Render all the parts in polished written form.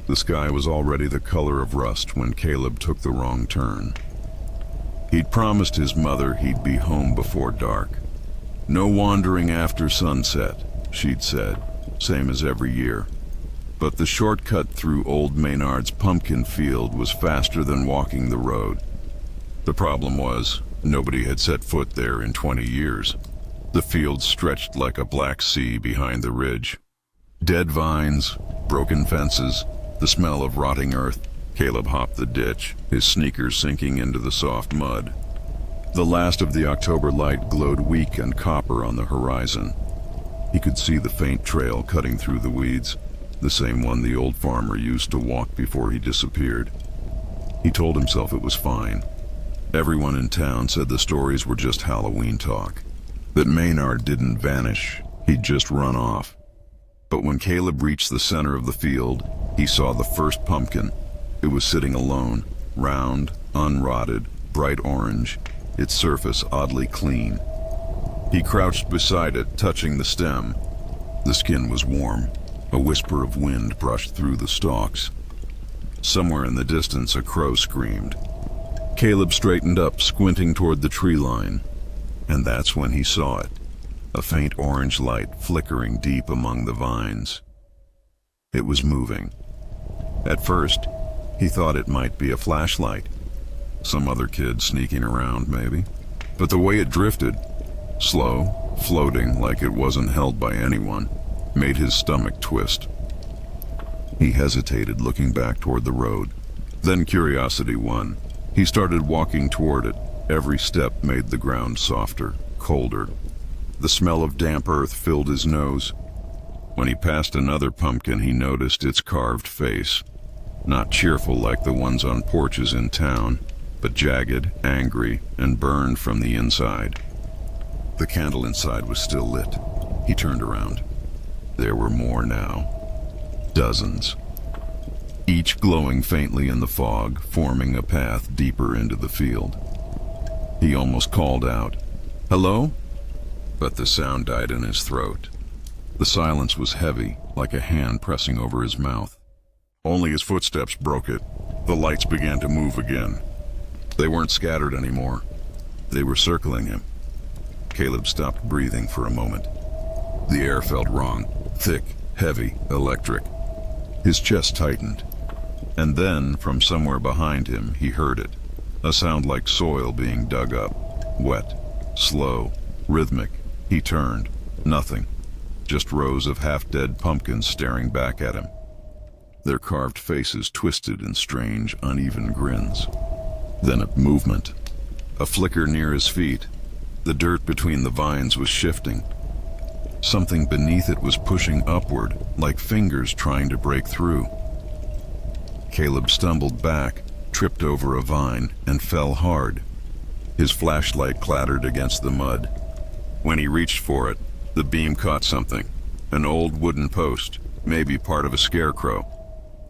The sky was already the color of rust when Caleb took the wrong turn. He'd promised his mother he'd be home before dark. No wandering after sunset, she'd said, same as every year. But the shortcut through old Maynard's pumpkin field was faster than walking the road. The problem was, nobody had set foot there in 20 years. The field stretched like a black sea behind the ridge. Dead vines, broken fences, the smell of rotting earth. Caleb hopped the ditch, his sneakers sinking into the soft mud. The last of the October light glowed weak and copper on the horizon. He could see the faint trail cutting through the weeds, the same one the old farmer used to walk before he disappeared. He told himself it was fine. Everyone in town said the stories were just Halloween talk, that Maynard didn't vanish, he'd just run off. But when Caleb reached the center of the field, he saw the first pumpkin. It was sitting alone, round, unrotted, bright orange, its surface oddly clean. He crouched beside it, touching the stem. The skin was warm. A whisper of wind brushed through the stalks. Somewhere in the distance, a crow screamed. Caleb straightened up, squinting toward the tree line. And that's when he saw it, a faint orange light flickering deep among the vines. It was moving. At first, he thought it might be a flashlight. Some other kid sneaking around, maybe. But the way it drifted, slow, floating like it wasn't held by anyone, made his stomach twist. He hesitated, looking back toward the road. Then curiosity won. He started walking toward it. Every step made the ground softer, colder. The smell of damp earth filled his nose. When he passed another pumpkin, he noticed its carved face. Not cheerful like the ones on porches in town, but jagged, angry, and burned from the inside. The candle inside was still lit. He turned around. There were more now. Dozens. Each glowing faintly in the fog, forming a path deeper into the field. He almost called out, "Hello?" But the sound died in his throat. The silence was heavy, like a hand pressing over his mouth. Only his footsteps broke it. The lights began to move again. They weren't scattered anymore. They were circling him. Caleb stopped breathing for a moment. The air felt wrong, thick, heavy, electric. His chest tightened. And then, from somewhere behind him, he heard it. A sound like soil being dug up. Wet, slow, rhythmic. He turned. Nothing. Just rows of half-dead pumpkins staring back at him. Their carved faces twisted in strange, uneven grins. Then a movement. A flicker near his feet. The dirt between the vines was shifting. Something beneath it was pushing upward, like fingers trying to break through. Caleb stumbled back, tripped over a vine, and fell hard. His flashlight clattered against the mud. When he reached for it, the beam caught something. An old wooden post, maybe part of a scarecrow.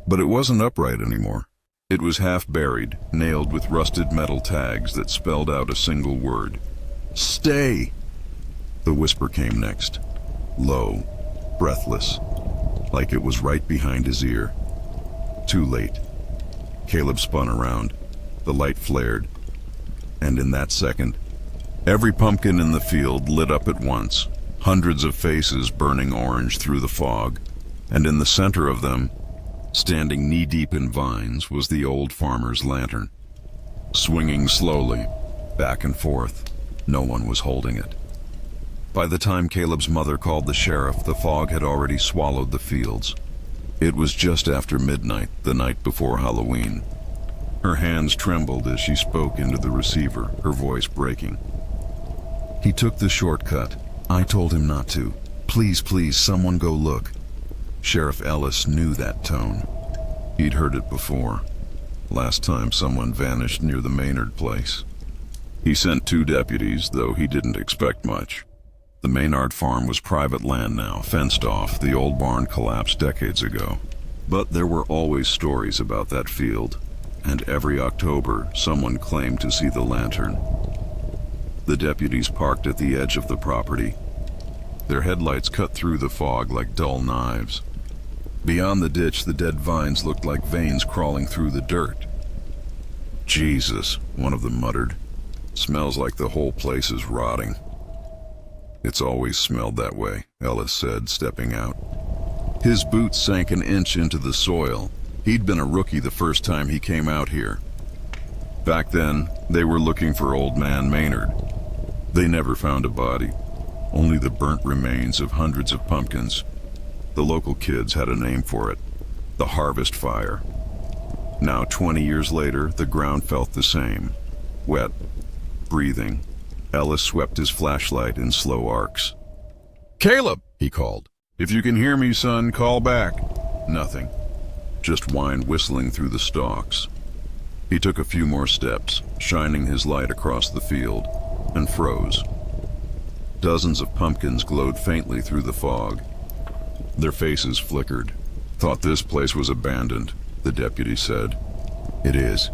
But it wasn't upright anymore. It was half buried, nailed with rusted metal tags that spelled out a single word. "Stay!" The whisper came next. Low, breathless, like it was right behind his ear. Too late. Caleb spun around. The light flared. And in that second, every pumpkin in the field lit up at once, hundreds of faces burning orange through the fog, and in the center of them, standing knee-deep in vines, was the old farmer's lantern. Swinging slowly, back and forth, no one was holding it. By the time Caleb's mother called the sheriff, the fog had already swallowed the fields. It was just after midnight, the night before Halloween. Her hands trembled as she spoke into the receiver, her voice breaking. "He took the shortcut. I told him not to. Please, please, someone go look." Sheriff Ellis knew that tone. He'd heard it before. Last time someone vanished near the Maynard place. He sent 2 deputies, though he didn't expect much. The Maynard farm was private land now, fenced off. The old barn collapsed decades ago. But there were always stories about that field, and every October someone claimed to see the lantern. The deputies parked at the edge of the property. Their headlights cut through the fog like dull knives. Beyond the ditch, the dead vines looked like veins crawling through the dirt. "Jesus," one of them muttered. "Smells like the whole place is rotting." "It's always smelled that way," Ellis said, stepping out. His boots sank an inch into the soil. He'd been a rookie the first time he came out here. Back then, they were looking for Old Man Maynard. They never found a body, only the burnt remains of hundreds of pumpkins. The local kids had a name for it: the harvest fire. Now, 20 years later, the ground felt the same. Wet, breathing. Ellis swept his flashlight in slow arcs. "Caleb," he called. "If you can hear me, son, call back." Nothing. Just wind whistling through the stalks. He took a few more steps, shining his light across the field, and froze. Dozens of pumpkins glowed faintly through the fog. Their faces flickered. "Thought this place was abandoned," the deputy said. "It is."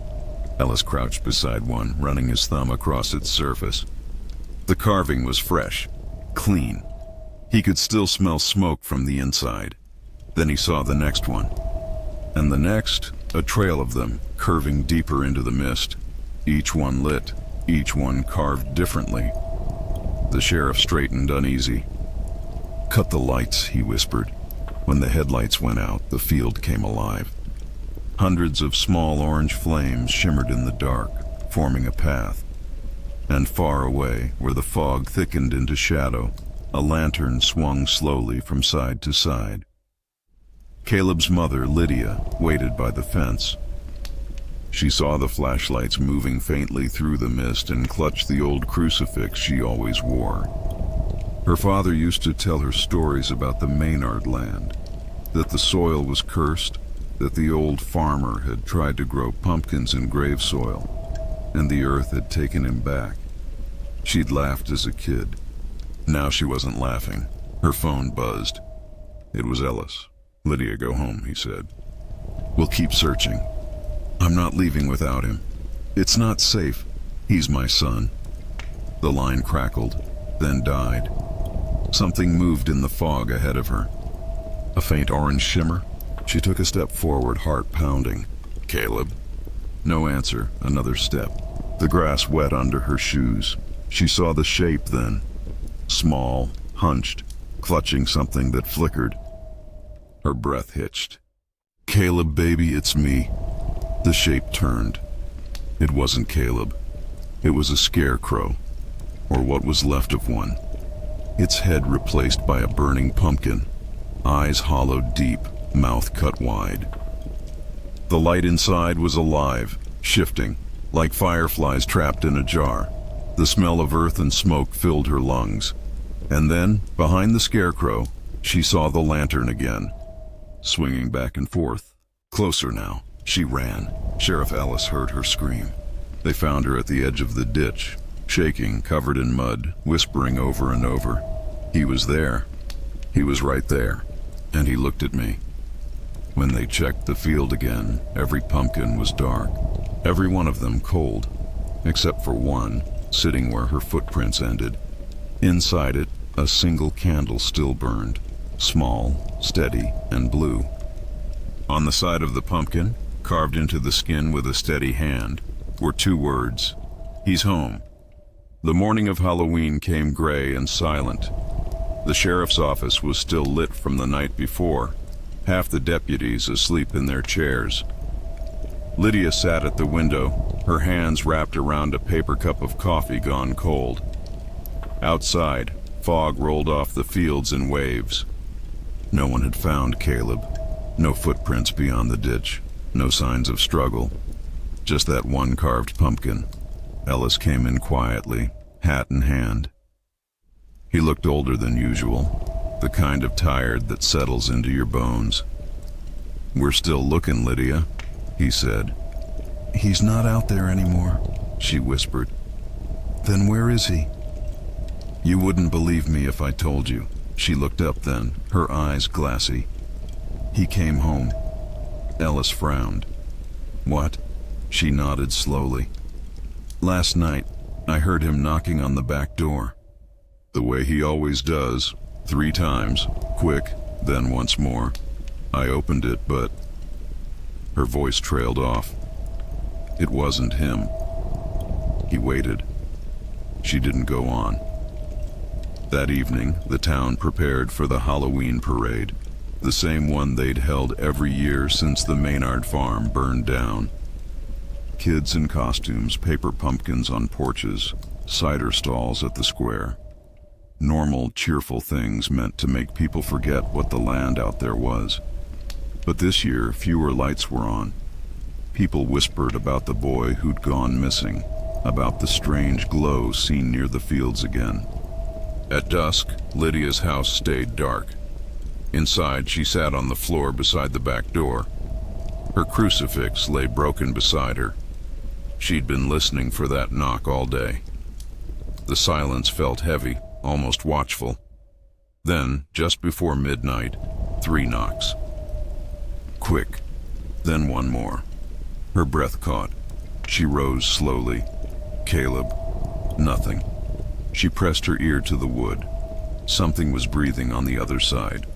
Ellis crouched beside one, running his thumb across its surface. The carving was fresh, clean. He could still smell smoke from the inside. Then he saw the next one. And the next, a trail of them, curving deeper into the mist. Each one lit, each one carved differently. The sheriff straightened uneasy. "Cut the lights," he whispered. When the headlights went out, the field came alive. Hundreds of small orange flames shimmered in the dark, forming a path. And far away, where the fog thickened into shadow, a lantern swung slowly from side to side. Caleb's mother, Lydia, waited by the fence. She saw the flashlights moving faintly through the mist and clutched the old crucifix she always wore. Her father used to tell her stories about the Maynard land, that the soil was cursed, that the old farmer had tried to grow pumpkins in grave soil, and the earth had taken him back. She'd laughed as a kid. Now she wasn't laughing. Her phone buzzed. It was Ellis. "Lydia, go home," he said. "We'll keep searching. I'm not leaving without him. It's not safe. He's my son." The line crackled, then died. Something moved in the fog ahead of her. A faint orange shimmer. She took a step forward, heart pounding. "Caleb?" No answer. Another step. The grass wet under her shoes. She saw the shape then. Small, hunched, clutching something that flickered. Her breath hitched. "Caleb, baby, it's me." The shape turned. It wasn't Caleb. It was a scarecrow, or what was left of one. Its head replaced by a burning pumpkin, eyes hollowed deep, mouth cut wide. The light inside was alive, shifting, like fireflies trapped in a jar. The smell of earth and smoke filled her lungs. And then, behind the scarecrow, she saw the lantern again, swinging back and forth. Closer now. She ran. Sheriff Ellis heard her scream. They found her at the edge of the ditch, shaking, covered in mud, whispering over and over. He was there. He was right there. And he looked at me. When they checked the field again, every pumpkin was dark. Every one of them cold, except for one, sitting where her footprints ended. Inside it, a single candle still burned, small, steady, and blue. On the side of the pumpkin, carved into the skin with a steady hand, were two words: "He's home." The morning of Halloween came gray and silent. The sheriff's office was still lit from the night before, half the deputies asleep in their chairs. Lydia sat at the window, her hands wrapped around a paper cup of coffee gone cold. Outside, fog rolled off the fields in waves. No one had found Caleb. No footprints beyond the ditch. No signs of struggle. Just that one carved pumpkin. Ellis came in quietly, hat in hand. He looked older than usual, the kind of tired that settles into your bones. "We're still looking, Lydia," he said. "He's not out there anymore," she whispered. "Then where is he?" "You wouldn't believe me if I told you." She looked up then, her eyes glassy. "He came home." Ellis frowned. "What?" She nodded slowly. "Last night, I heard him knocking on the back door. The way he always does, 3 times, quick, then once more. I opened it, but... Her voice trailed off. It wasn't him. He waited. She didn't go on. That evening, the town prepared for the Halloween parade, the same one they'd held every year since the Maynard farm burned down. Kids in costumes, paper pumpkins on porches, cider stalls at the square. Normal, cheerful things meant to make people forget what the land out there was. But this year, fewer lights were on. People whispered about the boy who'd gone missing, about the strange glow seen near the fields again. At dusk, Lydia's house stayed dark. Inside, she sat on the floor beside the back door. Her crucifix lay broken beside her. She'd been listening for that knock all day. The silence felt heavy, almost watchful. Then, just before midnight, 3 knocks. Quick, then one more. Her breath caught. She rose slowly. Caleb. Nothing. She pressed her ear to the wood. Something was breathing on the other side.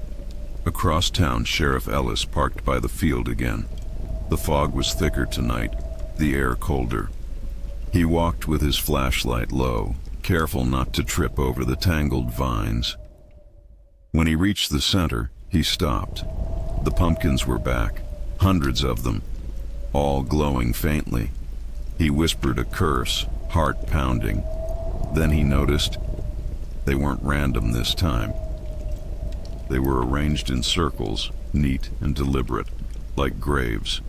Across town, Sheriff Ellis parked by the field again. The fog was thicker tonight, the air colder. He walked with his flashlight low, careful not to trip over the tangled vines. When he reached the center, he stopped. The pumpkins were back, hundreds of them, all glowing faintly. He whispered a curse, heart pounding. Then he noticed they weren't random this time. They were arranged in circles, neat and deliberate, like graves.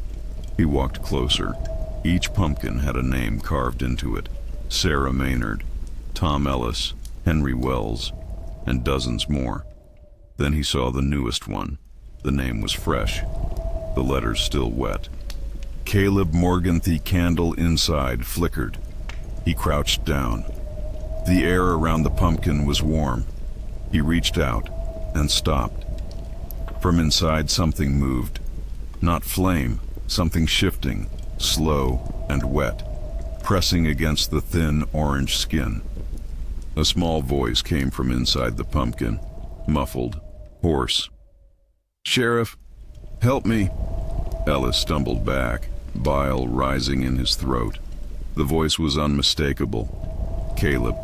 He walked closer. Each pumpkin had a name carved into it. Sarah Maynard, Tom Ellis, Henry Wells, and dozens more. Then he saw the newest one. The name was fresh, the letters still wet. Caleb Morganthie candle inside flickered. He crouched down. The air around the pumpkin was warm. He reached out and stopped. From inside something moved. Not flame, something shifting, slow and wet, pressing against the thin orange skin. A small voice came from inside the pumpkin, muffled, hoarse. "Sheriff, help me." Ellis stumbled back, bile rising in his throat. The voice was unmistakable. Caleb.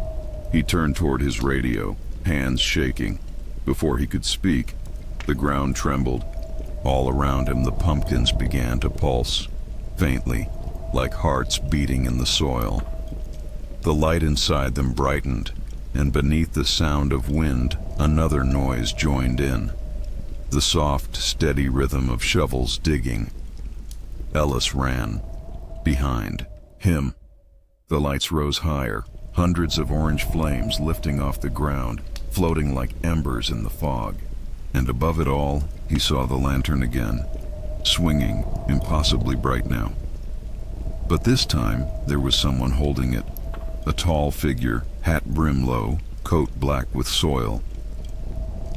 He turned toward his radio, hands shaking. Before he could speak, the ground trembled. All around him, the pumpkins began to pulse, faintly, like hearts beating in the soil. The light inside them brightened, and beneath the sound of wind, another noise joined in. The soft, steady rhythm of shovels digging. Ellis ran. Behind him, the lights rose higher, hundreds of orange flames lifting off the ground, floating like embers in the fog. And above it all, he saw the lantern again, swinging, impossibly bright now. But this time, there was someone holding it. A tall figure, hat brim low, coat black with soil.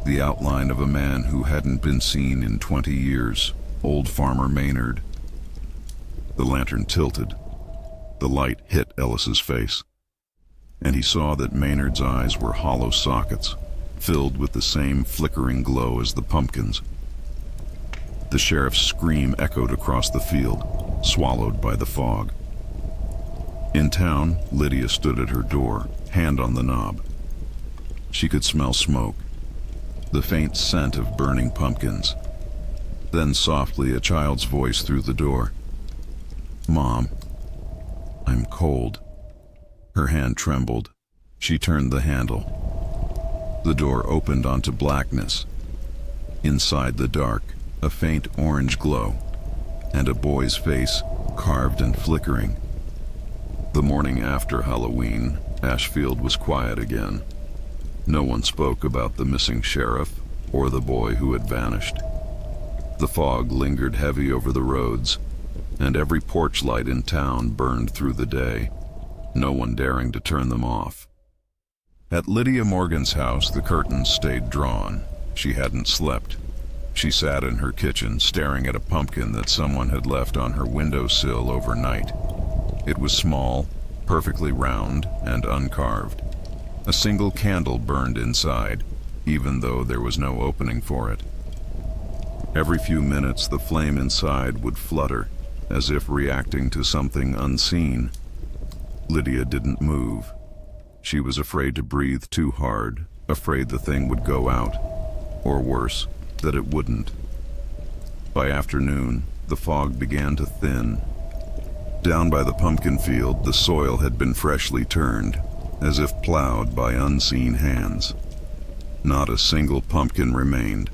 The outline of a man who hadn't been seen in 20 years, old Farmer Maynard. The lantern tilted. The light hit Ellis's face, and he saw that Maynard's eyes were hollow sockets, filled with the same flickering glow as the pumpkins. The sheriff's scream echoed across the field, swallowed by the fog. In town, Lydia stood at her door, hand on the knob. She could smell smoke, the faint scent of burning pumpkins. Then softly a child's voice through the door. "Mom, I'm cold." Her hand trembled. She turned the handle. The door opened onto blackness. Inside the dark, a faint orange glow, and a boy's face, carved and flickering. The morning after Halloween, Ashfield was quiet again. No one spoke about the missing sheriff or the boy who had vanished. The fog lingered heavy over the roads, and every porch light in town burned through the day, no one daring to turn them off. At Lydia Morgan's house, the curtains stayed drawn. She hadn't slept. She sat in her kitchen, staring at a pumpkin that someone had left on her windowsill overnight. It was small, perfectly round, and uncarved. A single candle burned inside, even though there was no opening for it. Every few minutes, the flame inside would flutter, as if reacting to something unseen. Lydia didn't move. She was afraid to breathe too hard, afraid the thing would go out, or worse, that it wouldn't. By afternoon, the fog began to thin. Down by the pumpkin field, the soil had been freshly turned, as if plowed by unseen hands. Not a single pumpkin remained,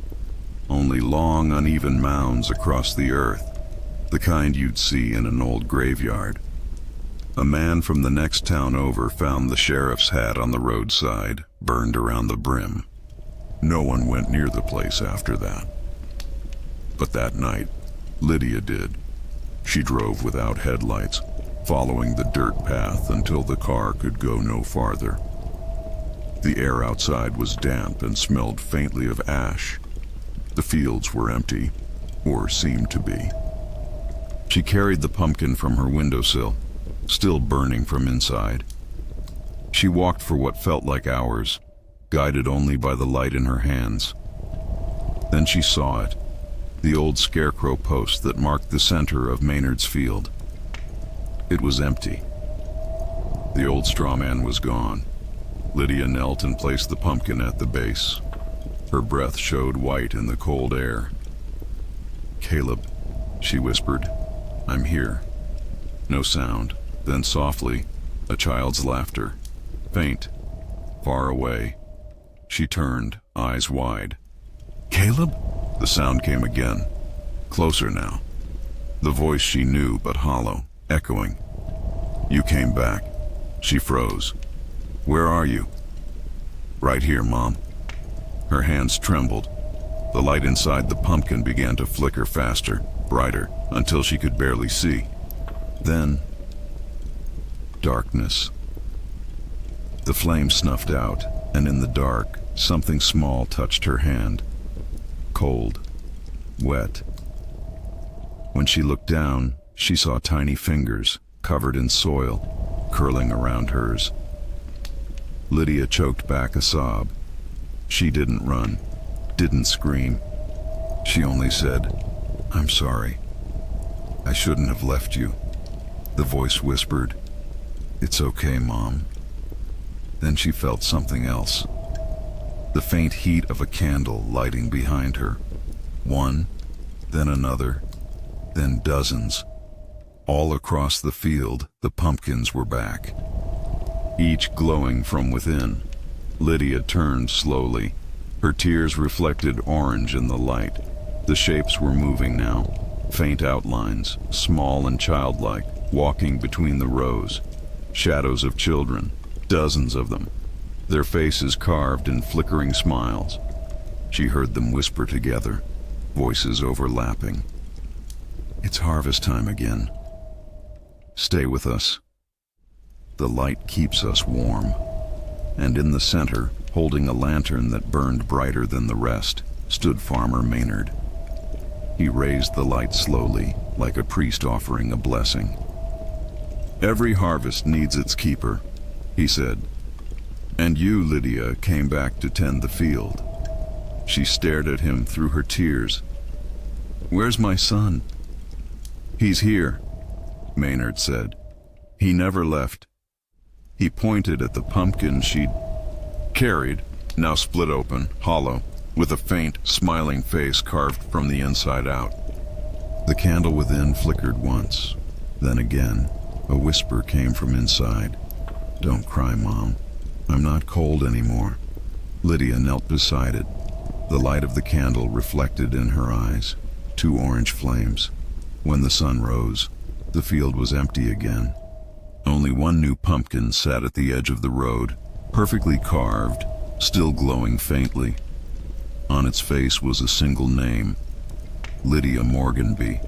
only long, uneven mounds across the earth, the kind you'd see in an old graveyard. A man from the next town over found the sheriff's hat on the roadside, burned around the brim. No one went near the place after that. But that night, Lydia did. She drove without headlights, following the dirt path until the car could go no farther. The air outside was damp and smelled faintly of ash. The fields were empty, or seemed to be. She carried the pumpkin from her windowsill, still burning from inside. She walked for what felt like hours, guided only by the light in her hands. Then she saw it, the old scarecrow post that marked the center of Maynard's field. It was empty. The old straw man was gone. Lydia knelt and placed the pumpkin at the base. Her breath showed white in the cold air. "Caleb," she whispered, "I'm here." No sound. Then softly, a child's laughter. Faint, far away. She turned, eyes wide. "Caleb?" The sound came again. Closer now. The voice she knew, but hollow, echoing. "You came back." She froze. "Where are you?" "Right here, Mom." Her hands trembled. The light inside the pumpkin began to flicker faster, brighter, until she could barely see. Then, darkness. The flame snuffed out, and in the dark, something small touched her hand. Cold, wet. When she looked down, she saw tiny fingers, covered in soil, curling around hers. Lydia choked back a sob. She didn't run, didn't scream. She only said, "I'm sorry. I shouldn't have left you." The voice whispered, "It's okay, Mom." Then she felt something else. The faint heat of a candle lighting behind her. One, then another, then dozens. All across the field, the pumpkins were back, each glowing from within. Lydia turned slowly. Her tears reflected orange in the light. The shapes were moving now, faint outlines, small and childlike, walking between the rows. Shadows of children, dozens of them, their faces carved in flickering smiles. She heard them whisper together, voices overlapping. "It's harvest time again. Stay with us. The light keeps us warm." And in the center, holding a lantern that burned brighter than the rest, stood Farmer Maynard. He raised the light slowly, like a priest offering a blessing. "Every harvest needs its keeper," he said. "And you, Lydia, came back to tend the field." She stared at him through her tears. "Where's my son?" "He's here," Maynard said. "He never left." He pointed at the pumpkin she'd carried, now split open, hollow, with a faint, smiling face carved from the inside out. The candle within flickered once. Then again, a whisper came from inside. "Don't cry, Mom. I'm not cold anymore." Lydia knelt beside it. The light of the candle reflected in her eyes, two orange flames. When the sun rose, the field was empty again. Only one new pumpkin sat at the edge of the road, perfectly carved, still glowing faintly. On its face was a single name, Lydia Morganby.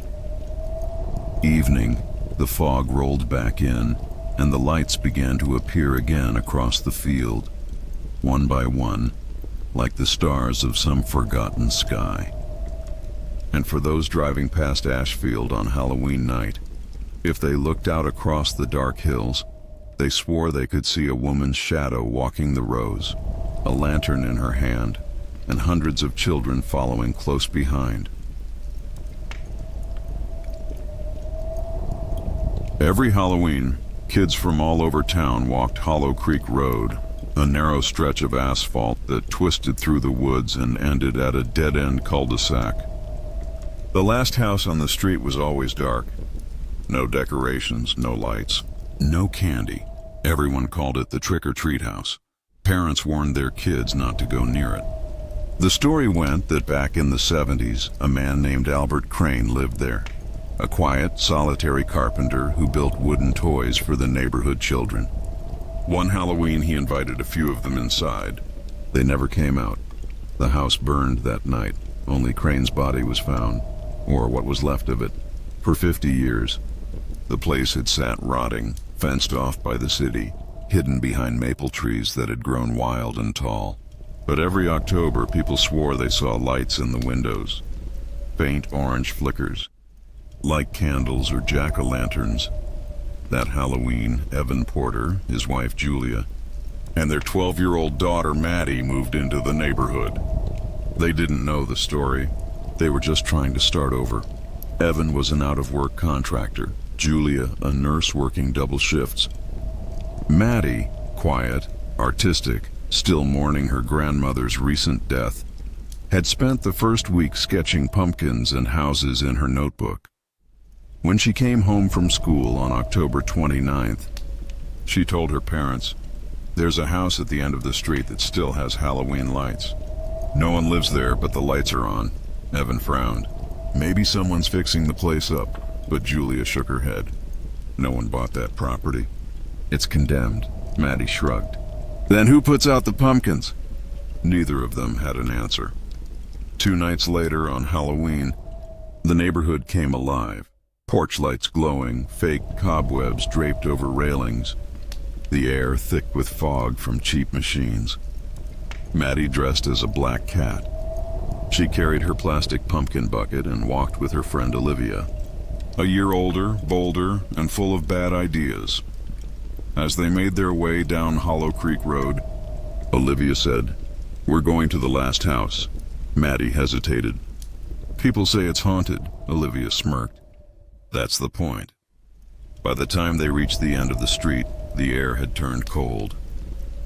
Evening, the fog rolled back in, and the lights began to appear again across the field, one by one, like the stars of some forgotten sky. And for those driving past Ashfield on Halloween night, if they looked out across the dark hills, they swore they could see a woman's shadow walking the rows, a lantern in her hand, and hundreds of children following close behind, Every Halloween, kids from all over town walked Hollow Creek Road, a narrow stretch of asphalt that twisted through the woods and ended at a dead-end cul-de-sac. The last house on the street was always dark. No decorations, no lights, no candy. Everyone called it the trick-or-treat house. Parents warned their kids not to go near it. The story went that back in the 70s, a man named Albert Crane lived there. A quiet, solitary carpenter who built wooden toys for the neighborhood children. One Halloween, he invited a few of them inside. They never came out. The house burned that night. Only Crane's body was found, or what was left of it. For 50 years, the place had sat rotting, fenced off by the city, hidden behind maple trees that had grown wild and tall. But every October, people swore they saw lights in the windows. Faint orange flickers, like candles or jack-o'-lanterns. That Halloween, Evan Porter, his wife Julia, and their 12-year-old daughter Maddie moved into the neighborhood. They didn't know the story. They were just trying to start over. Evan was an out-of-work contractor. Julia, a nurse working double shifts. Maddie, quiet, artistic, still mourning her grandmother's recent death, had spent the first week sketching pumpkins and houses in her notebook. When she came home from school on October 29th, she told her parents, "There's a house at the end of the street that still has Halloween lights. No one lives there, but the lights are on." Evan frowned. "Maybe someone's fixing the place up," but Julia shook her head. "No one bought that property. It's condemned." Maddie shrugged. "Then who puts out the pumpkins?" Neither of them had an answer. 2 nights later, on Halloween, the neighborhood came alive. Porch lights glowing, fake cobwebs draped over railings, the air thick with fog from cheap machines. Maddie dressed as a black cat. She carried her plastic pumpkin bucket and walked with her friend Olivia, a year older, bolder, and full of bad ideas. As they made their way down Hollow Creek Road, Olivia said, "We're going to the last house." Maddie hesitated. "People say it's haunted," Olivia smirked. "That's the point." By the time they reached the end of the street, the air had turned cold.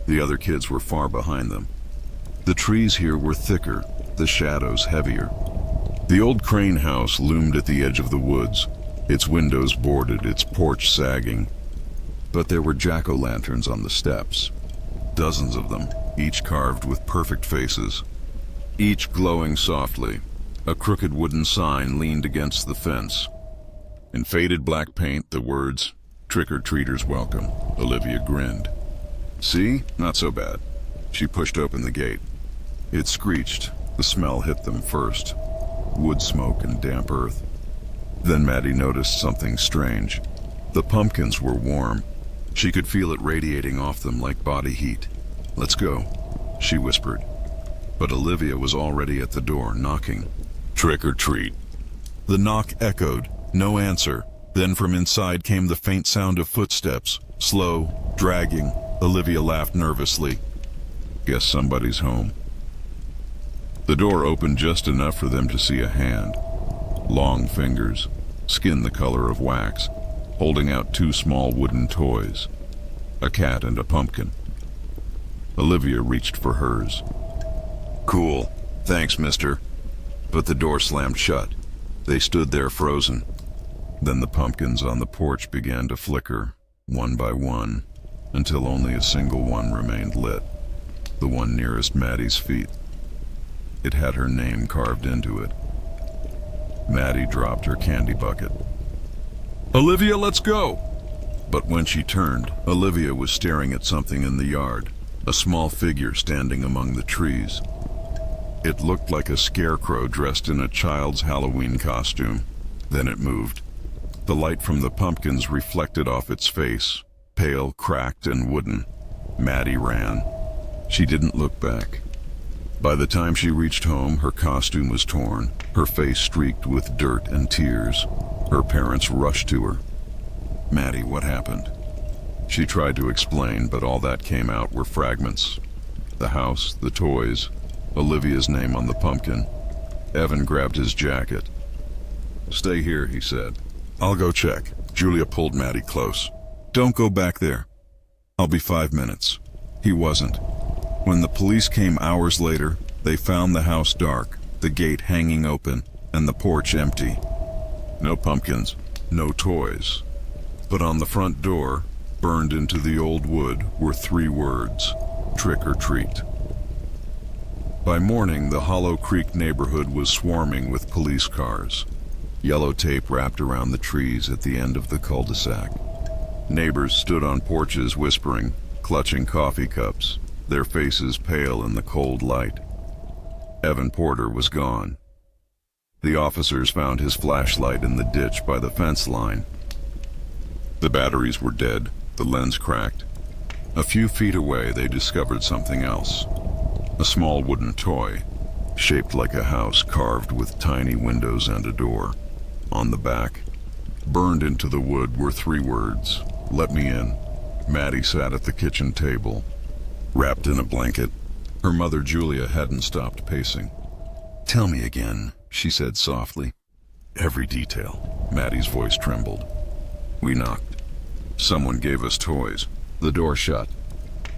The other kids were far behind them. The trees here were thicker, the shadows heavier. The old Crane house loomed at the edge of the woods, its windows boarded, its porch sagging. But there were jack-o'-lanterns on the steps. Dozens of them, each carved with perfect faces, each glowing softly. A crooked wooden sign leaned against the fence. In faded black paint, the words, "Trick-or-treaters welcome." Olivia grinned. "See? Not so bad." She pushed open the gate. It screeched. The smell hit them first. Wood smoke and damp earth. Then Maddie noticed something strange. The pumpkins were warm. She could feel it radiating off them like body heat. "Let's go," she whispered. But Olivia was already at the door, knocking. "Trick or treat." The knock echoed. No answer. Then from inside came the faint sound of footsteps, slow, dragging. Olivia laughed nervously. "Guess somebody's home." The door opened just enough for them to see a hand. Long fingers, skin the color of wax, holding out 2 small wooden toys, a cat and a pumpkin. Olivia reached for hers. "Cool. Thanks, mister." But the door slammed shut. They stood there frozen. Then the pumpkins on the porch began to flicker, one by one, until only a single one remained lit, the one nearest Maddie's feet. It had her name carved into it. Maddie dropped her candy bucket. "Olivia, let's go!" But when she turned, Olivia was staring at something in the yard, a small figure standing among the trees. It looked like a scarecrow dressed in a child's Halloween costume. Then it moved. The light from the pumpkins reflected off its face, pale, cracked, and wooden. Maddie ran. She didn't look back. By the time she reached home, her costume was torn, her face streaked with dirt and tears. Her parents rushed to her. "Maddie, what happened?" She tried to explain, but all that came out were fragments. The house, the toys, Olivia's name on the pumpkin. Evan grabbed his jacket. "Stay here," he said. "I'll go check." Julia pulled Maddie close. "Don't go back there. I'll be 5 minutes." He wasn't. When the police came hours later, they found the house dark, the gate hanging open, and the porch empty. No pumpkins, no toys. But on the front door, burned into the old wood, were 3 words: trick or treat. By morning, the Hollow Creek neighborhood was swarming with police cars. Yellow tape wrapped around the trees at the end of the cul-de-sac. Neighbors stood on porches whispering, clutching coffee cups, their faces pale in the cold light. Evan Porter was gone. The officers found his flashlight in the ditch by the fence line. The batteries were dead, the lens cracked. A few feet away, they discovered something else. A small wooden toy, shaped like a house, carved with tiny windows and a door. On the back, burned into the wood, were 3 words: "Let me in." Maddie sat at the kitchen table, wrapped in a blanket. Her mother, Julia, hadn't stopped pacing. "Tell me again," she said softly. "Every detail." Maddie's voice trembled. "We knocked. Someone gave us toys. The door shut.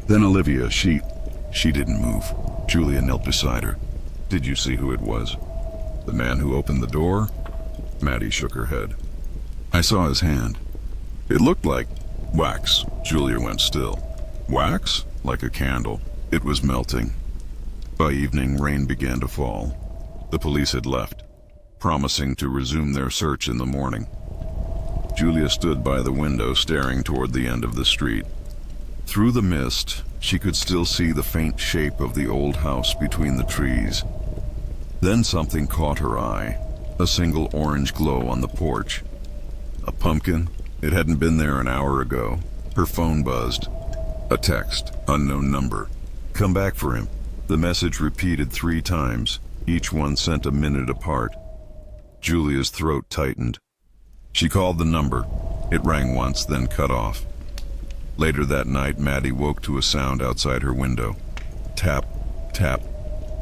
Then Olivia, she didn't move." Julia knelt beside her. "Did you see who it was? The man who opened the door?" Maddie shook her head. "I saw his hand. It looked like wax." Julia went still. "Wax? Like a candle." It was melting. By evening, rain began to fall. The police had left, promising to resume their search in the morning. Julia stood by the window, staring toward the end of the street. Through the mist, she could still see the faint shape of the old house between the trees. Then something caught her eye, a single orange glow on the porch. A pumpkin? It hadn't been there an hour ago. Her phone buzzed. A text, unknown number. "Come back for him." The message repeated 3 times, each one sent a minute apart. Julia's throat tightened. She called the number. It rang once, then cut off. Later that night, Maddie woke to a sound outside her window. Tap, tap,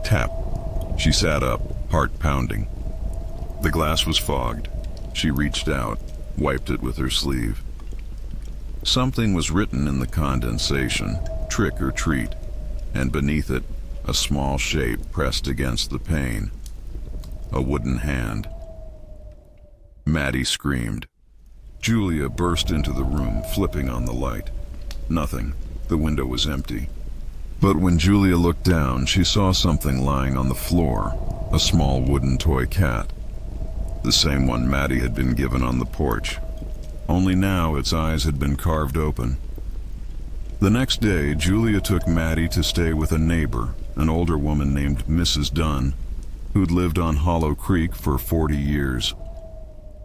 tap. She sat up, heart pounding. The glass was fogged. She reached out, wiped it with her sleeve. Something was written in the condensation, "Trick or treat," and beneath it, a small shape pressed against the pane. A wooden hand. Maddie screamed. Julia burst into the room, flipping on the light. Nothing. The window was empty. But when Julia looked down, she saw something lying on the floor, a small wooden toy cat. The same one Maddie had been given on the porch. Only now its eyes had been carved open. The next day, Julia took Maddie to stay with a neighbor, an older woman named Mrs. Dunn, who'd lived on Hollow Creek for 40 years.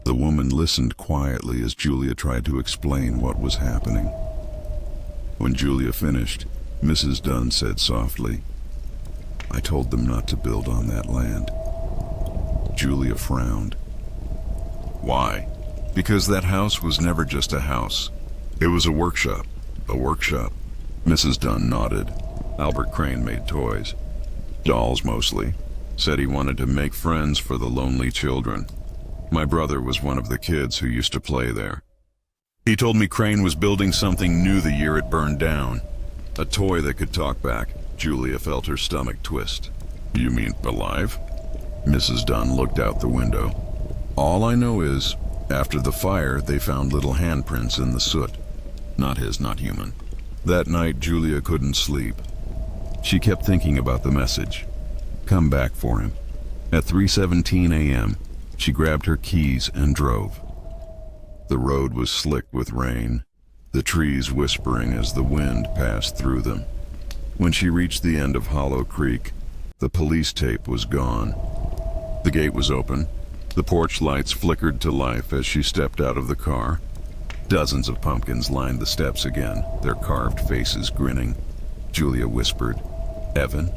The woman listened quietly as Julia tried to explain what was happening. When Julia finished, Mrs. Dunn said softly, "I told them not to build on that land." Julia frowned. "Why?" "Because that house was never just a house. It was a workshop. A workshop." Mrs. Dunn nodded. Albert Crane made toys. Dolls mostly. Said he wanted to make friends for the lonely children. My brother was one of the kids who used to play there. He told me Crane was building something new the year it burned down. A toy that could talk back. Julia felt her stomach twist. "You mean alive?" Mrs. Dunn looked out the window. "All I know is, after the fire, they found little handprints in the soot. Not his, not human." That night, Julia couldn't sleep. She kept thinking about the message. Come back for him. At 3:17 a.m., she grabbed her keys and drove. The road was slick with rain, the trees whispering as the wind passed through them. When she reached the end of Hollow Creek, the police tape was gone. The gate was open. The porch lights flickered to life as she stepped out of the car. Dozens of pumpkins lined the steps again, their carved faces grinning. Julia whispered, "Evan?"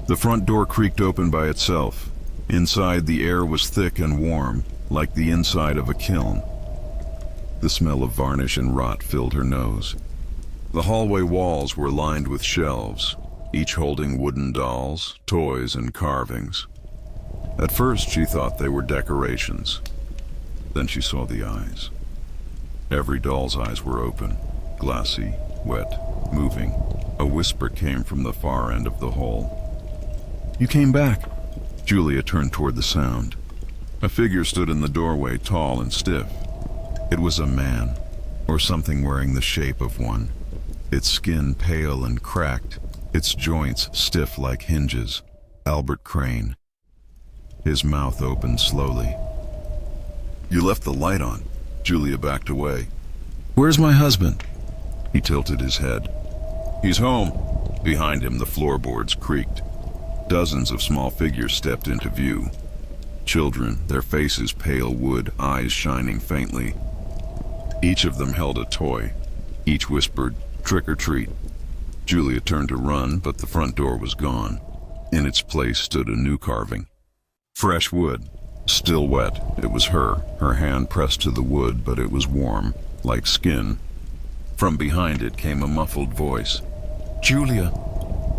The front door creaked open by itself. Inside, the air was thick and warm, like the inside of a kiln. The smell of varnish and rot filled her nose. The hallway walls were lined with shelves, each holding wooden dolls, toys, and carvings. At first, she thought they were decorations. Then she saw the eyes. Every doll's eyes were open, glassy, wet, moving. A whisper came from the far end of the hall. "You came back." Julia turned toward the sound. A figure stood in the doorway, tall and stiff. It was a man, or something wearing the shape of one. Its skin pale and cracked, its joints stiff like hinges. Albert Crane. His mouth opened slowly. "You left the light on." Julia backed away. "Where's my husband?" He tilted his head. "He's home." Behind him, the floorboards creaked. Dozens of small figures stepped into view. Children, their faces pale wood, eyes shining faintly. Each of them held a toy. Each whispered, "Trick or treat." Julia turned to run, but the front door was gone. In its place stood a new carving. Fresh wood, still wet. It was her hand pressed to the wood, but it was warm, like skin. From behind it came a muffled voice. "Julia!"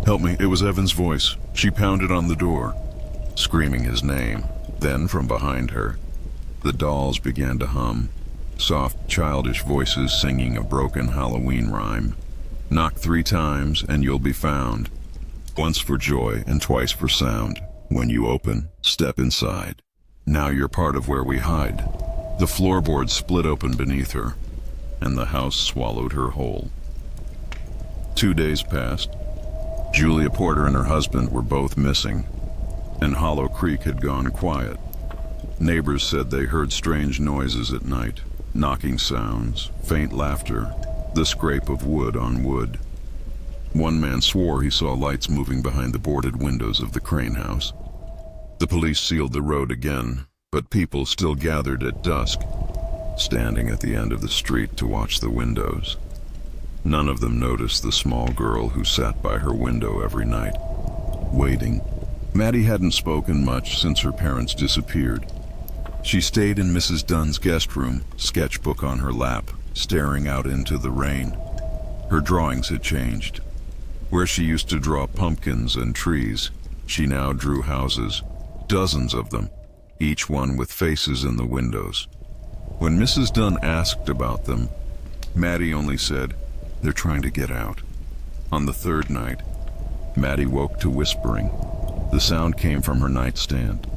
"Help me." It was Evan's voice. She pounded on the door, screaming his name. Then from behind her, the dolls began to hum, soft, childish voices singing a broken Halloween rhyme. "Knock 3 times and you'll be found. Once for joy and twice for sound. When you open, step inside. Now you're part of where we hide." The floorboards split open beneath her, and the house swallowed her whole. 2 days passed. Julia Porter and her husband were both missing, and Hollow Creek had gone quiet. Neighbors said they heard strange noises at night, knocking sounds, faint laughter, the scrape of wood on wood. One man swore he saw lights moving behind the boarded windows of the Crane house. The police sealed the road again, but people still gathered at dusk, standing at the end of the street to watch the windows. None of them noticed the small girl who sat by her window every night, waiting. Maddie hadn't spoken much since her parents disappeared. She stayed in Mrs. Dunn's guest room, sketchbook on her lap, staring out into the rain. Her drawings had changed. Where she used to draw pumpkins and trees, she now drew houses, dozens of them, each one with faces in the windows. When Mrs. Dunn asked about them, Maddie only said, "They're trying to get out." On the 3rd night, Maddie woke to whispering. The sound came from her nightstand,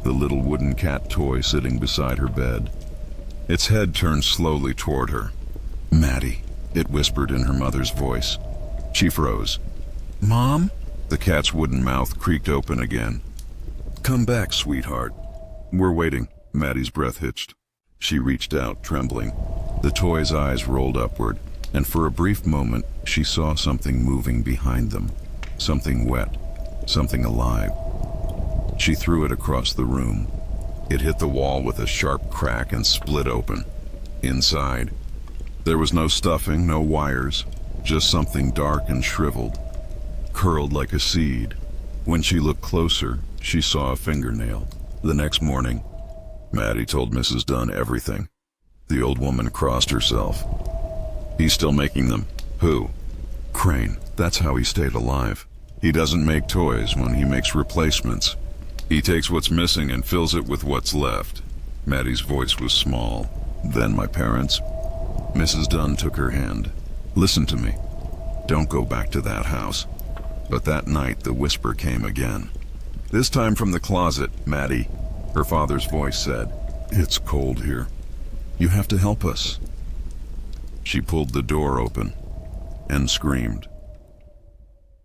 the little wooden cat toy sitting beside her bed. Its head turned slowly toward her. "Maddie," it whispered in her mother's voice. She froze. "Mom?" The cat's wooden mouth creaked open again. "Come back, sweetheart." "We're waiting." Maddie's breath hitched. She reached out, trembling. The toy's eyes rolled upward, and for a brief moment she saw something moving behind them. Something wet, something alive. She threw it across the room. It hit the wall with a sharp crack and split open. Inside, there was no stuffing, no wires, just something dark and shriveled, curled like a seed. When she looked closer, she saw a fingernail. The next morning, Maddie told Mrs. Dunn everything. The old woman crossed herself. "He's still making them." "Who?" "Crane. That's how he stayed alive. He doesn't make toys when he makes replacements. He takes what's missing and fills it with what's left." Maddie's voice was small. "Then my parents." Mrs. Dunn took her hand. "Listen to me. Don't go back to that house." But that night the whisper came again. This time from the closet. "Maddie," her father's voice said, "it's cold here. You have to help us." She pulled the door open and screamed.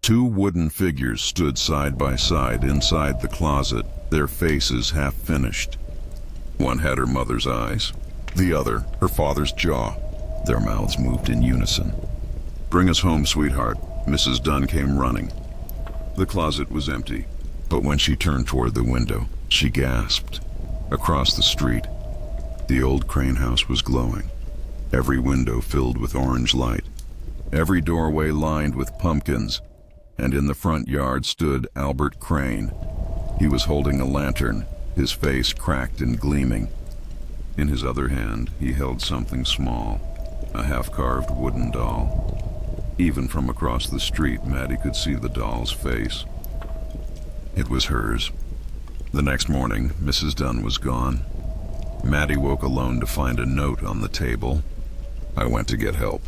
2 wooden figures stood side by side inside the closet, their faces half finished. One had her mother's eyes, the other her father's jaw. Their mouths moved in unison. "Bring us home, sweetheart." Mrs. Dunn came running. The closet was empty, but when she turned toward the window, she gasped. Across the street, the old Crane house was glowing. Every window filled with orange light, every doorway lined with pumpkins, and in the front yard stood Albert Crane. He was holding a lantern, his face cracked and gleaming. In his other hand, he held something small, a half-carved wooden doll. Even from across the street, Maddie could see the doll's face. It was hers. The next morning, Mrs. Dunn was gone. Maddie woke alone to find a note on the table. I went to get help.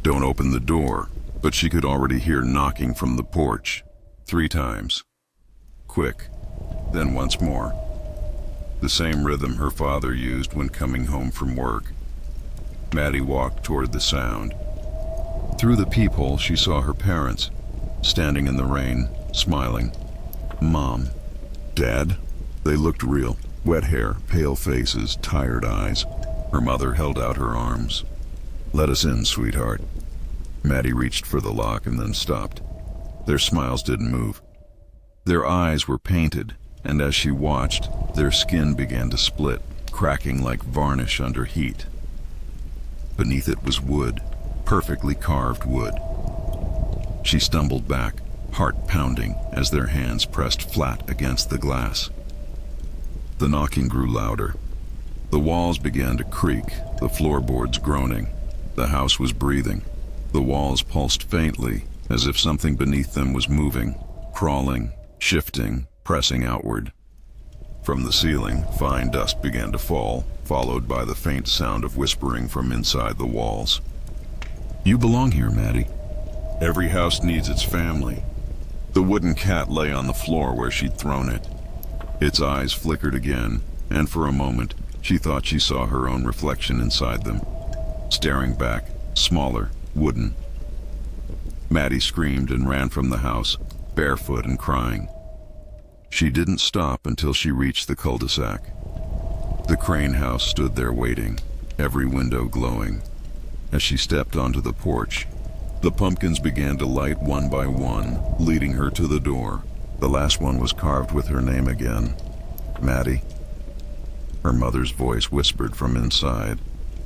Don't open the door, but she could already hear knocking from the porch. 3 times. Quick, then once more. The same rhythm her father used when coming home from work. Maddie walked toward the sound. Through the peephole, she saw her parents, standing in the rain, smiling. Mom. Dad? They looked real. Wet hair, pale faces, tired eyes. Her mother held out her arms. Let us in, sweetheart. Maddie reached for the lock and then stopped. Their smiles didn't move. Their eyes were painted, and as she watched, their skin began to split, cracking like varnish under heat. Beneath it was wood, perfectly carved wood. She stumbled back, heart pounding, as their hands pressed flat against the glass. The knocking grew louder. The walls began to creak, the floorboards groaning. The house was breathing. The walls pulsed faintly, as if something beneath them was moving, crawling, shifting, pressing outward. From the ceiling, fine dust began to fall, followed by the faint sound of whispering from inside the walls. You belong here, Maddie. Every house needs its family. The wooden cat lay on the floor where she'd thrown it. Its eyes flickered again, and for a moment, she thought she saw her own reflection inside them, staring back, smaller, wooden. Maddie screamed and ran from the house, barefoot and crying. She didn't stop until she reached the cul-de-sac. The Crane house stood there waiting, every window glowing. As she stepped onto the porch, the pumpkins began to light one by one, leading her to the door. The last one was carved with her name again. Maddie. Her mother's voice whispered from inside.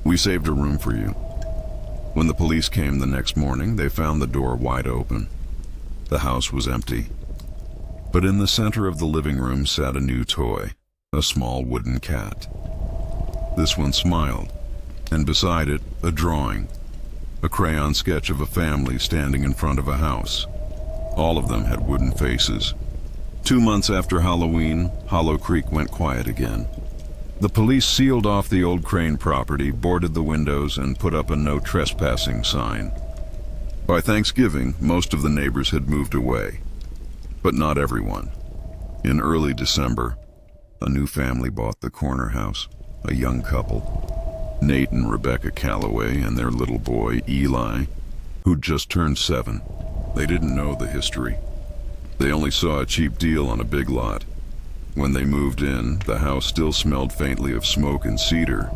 We saved a room for you. When the police came the next morning, they found the door wide open. The house was empty. But in the center of the living room sat a new toy, a small wooden cat. This one smiled, and beside it, a drawing, a crayon sketch of a family standing in front of a house. All of them had wooden faces. 2 months after Halloween, Hollow Creek went quiet again. The police sealed off the old Crane property, boarded the windows, and put up a no trespassing sign. By Thanksgiving, most of the neighbors had moved away. But not everyone. In early December, a new family bought the corner house, a young couple. Nate and Rebecca Calloway and their little boy, Eli, who'd just turned 7. They didn't know the history. They only saw a cheap deal on a big lot. When they moved in, the house still smelled faintly of smoke and cedar.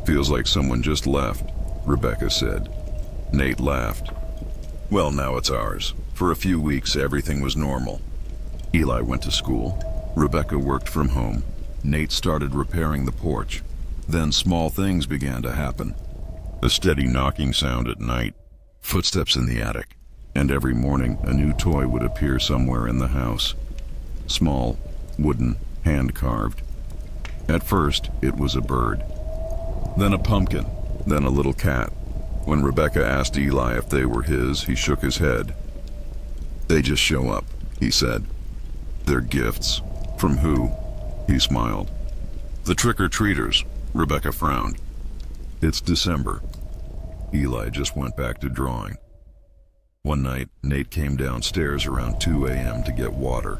Feels like someone just left, Rebecca said. Nate laughed. Well, now it's ours. For a few weeks, everything was normal. Eli went to school. Rebecca worked from home. Nate started repairing the porch. Then small things began to happen. A steady knocking sound at night, footsteps in the attic, and every morning a new toy would appear somewhere in the house. Small, wooden, hand-carved. At first, it was a bird. Then a pumpkin. Then a little cat. When Rebecca asked Eli if they were his, he shook his head. They just show up, he said. They're gifts. From who? He smiled. The trick-or-treaters, Rebecca frowned. It's December. Eli just went back to drawing. One night, Nate came downstairs around 2 a.m. to get water.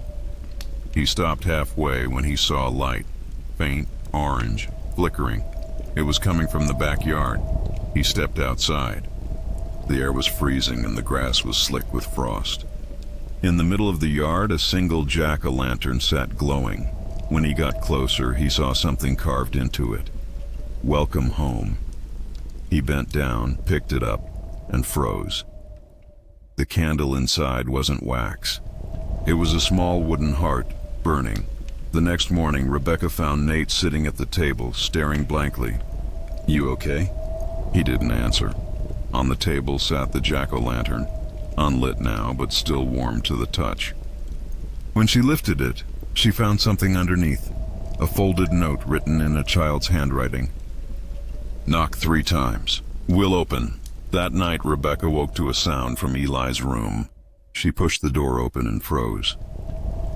He stopped halfway when he saw a light, faint, orange, flickering. It was coming from the backyard. He stepped outside. The air was freezing and the grass was slick with frost. In the middle of the yard, a single jack-o'-lantern sat glowing. When he got closer, he saw something carved into it. Welcome home. He bent down, picked it up, and froze. The candle inside wasn't wax. It was a small wooden heart, burning. The next morning, Rebecca found Nate sitting at the table, staring blankly. You okay? He didn't answer. On the table sat the jack-o'-lantern, unlit now, but still warm to the touch. When she lifted it, she found something underneath, a folded note written in a child's handwriting. Knock 3 times. We'll open. That night, Rebecca woke to a sound from Eli's room. She pushed the door open and froze.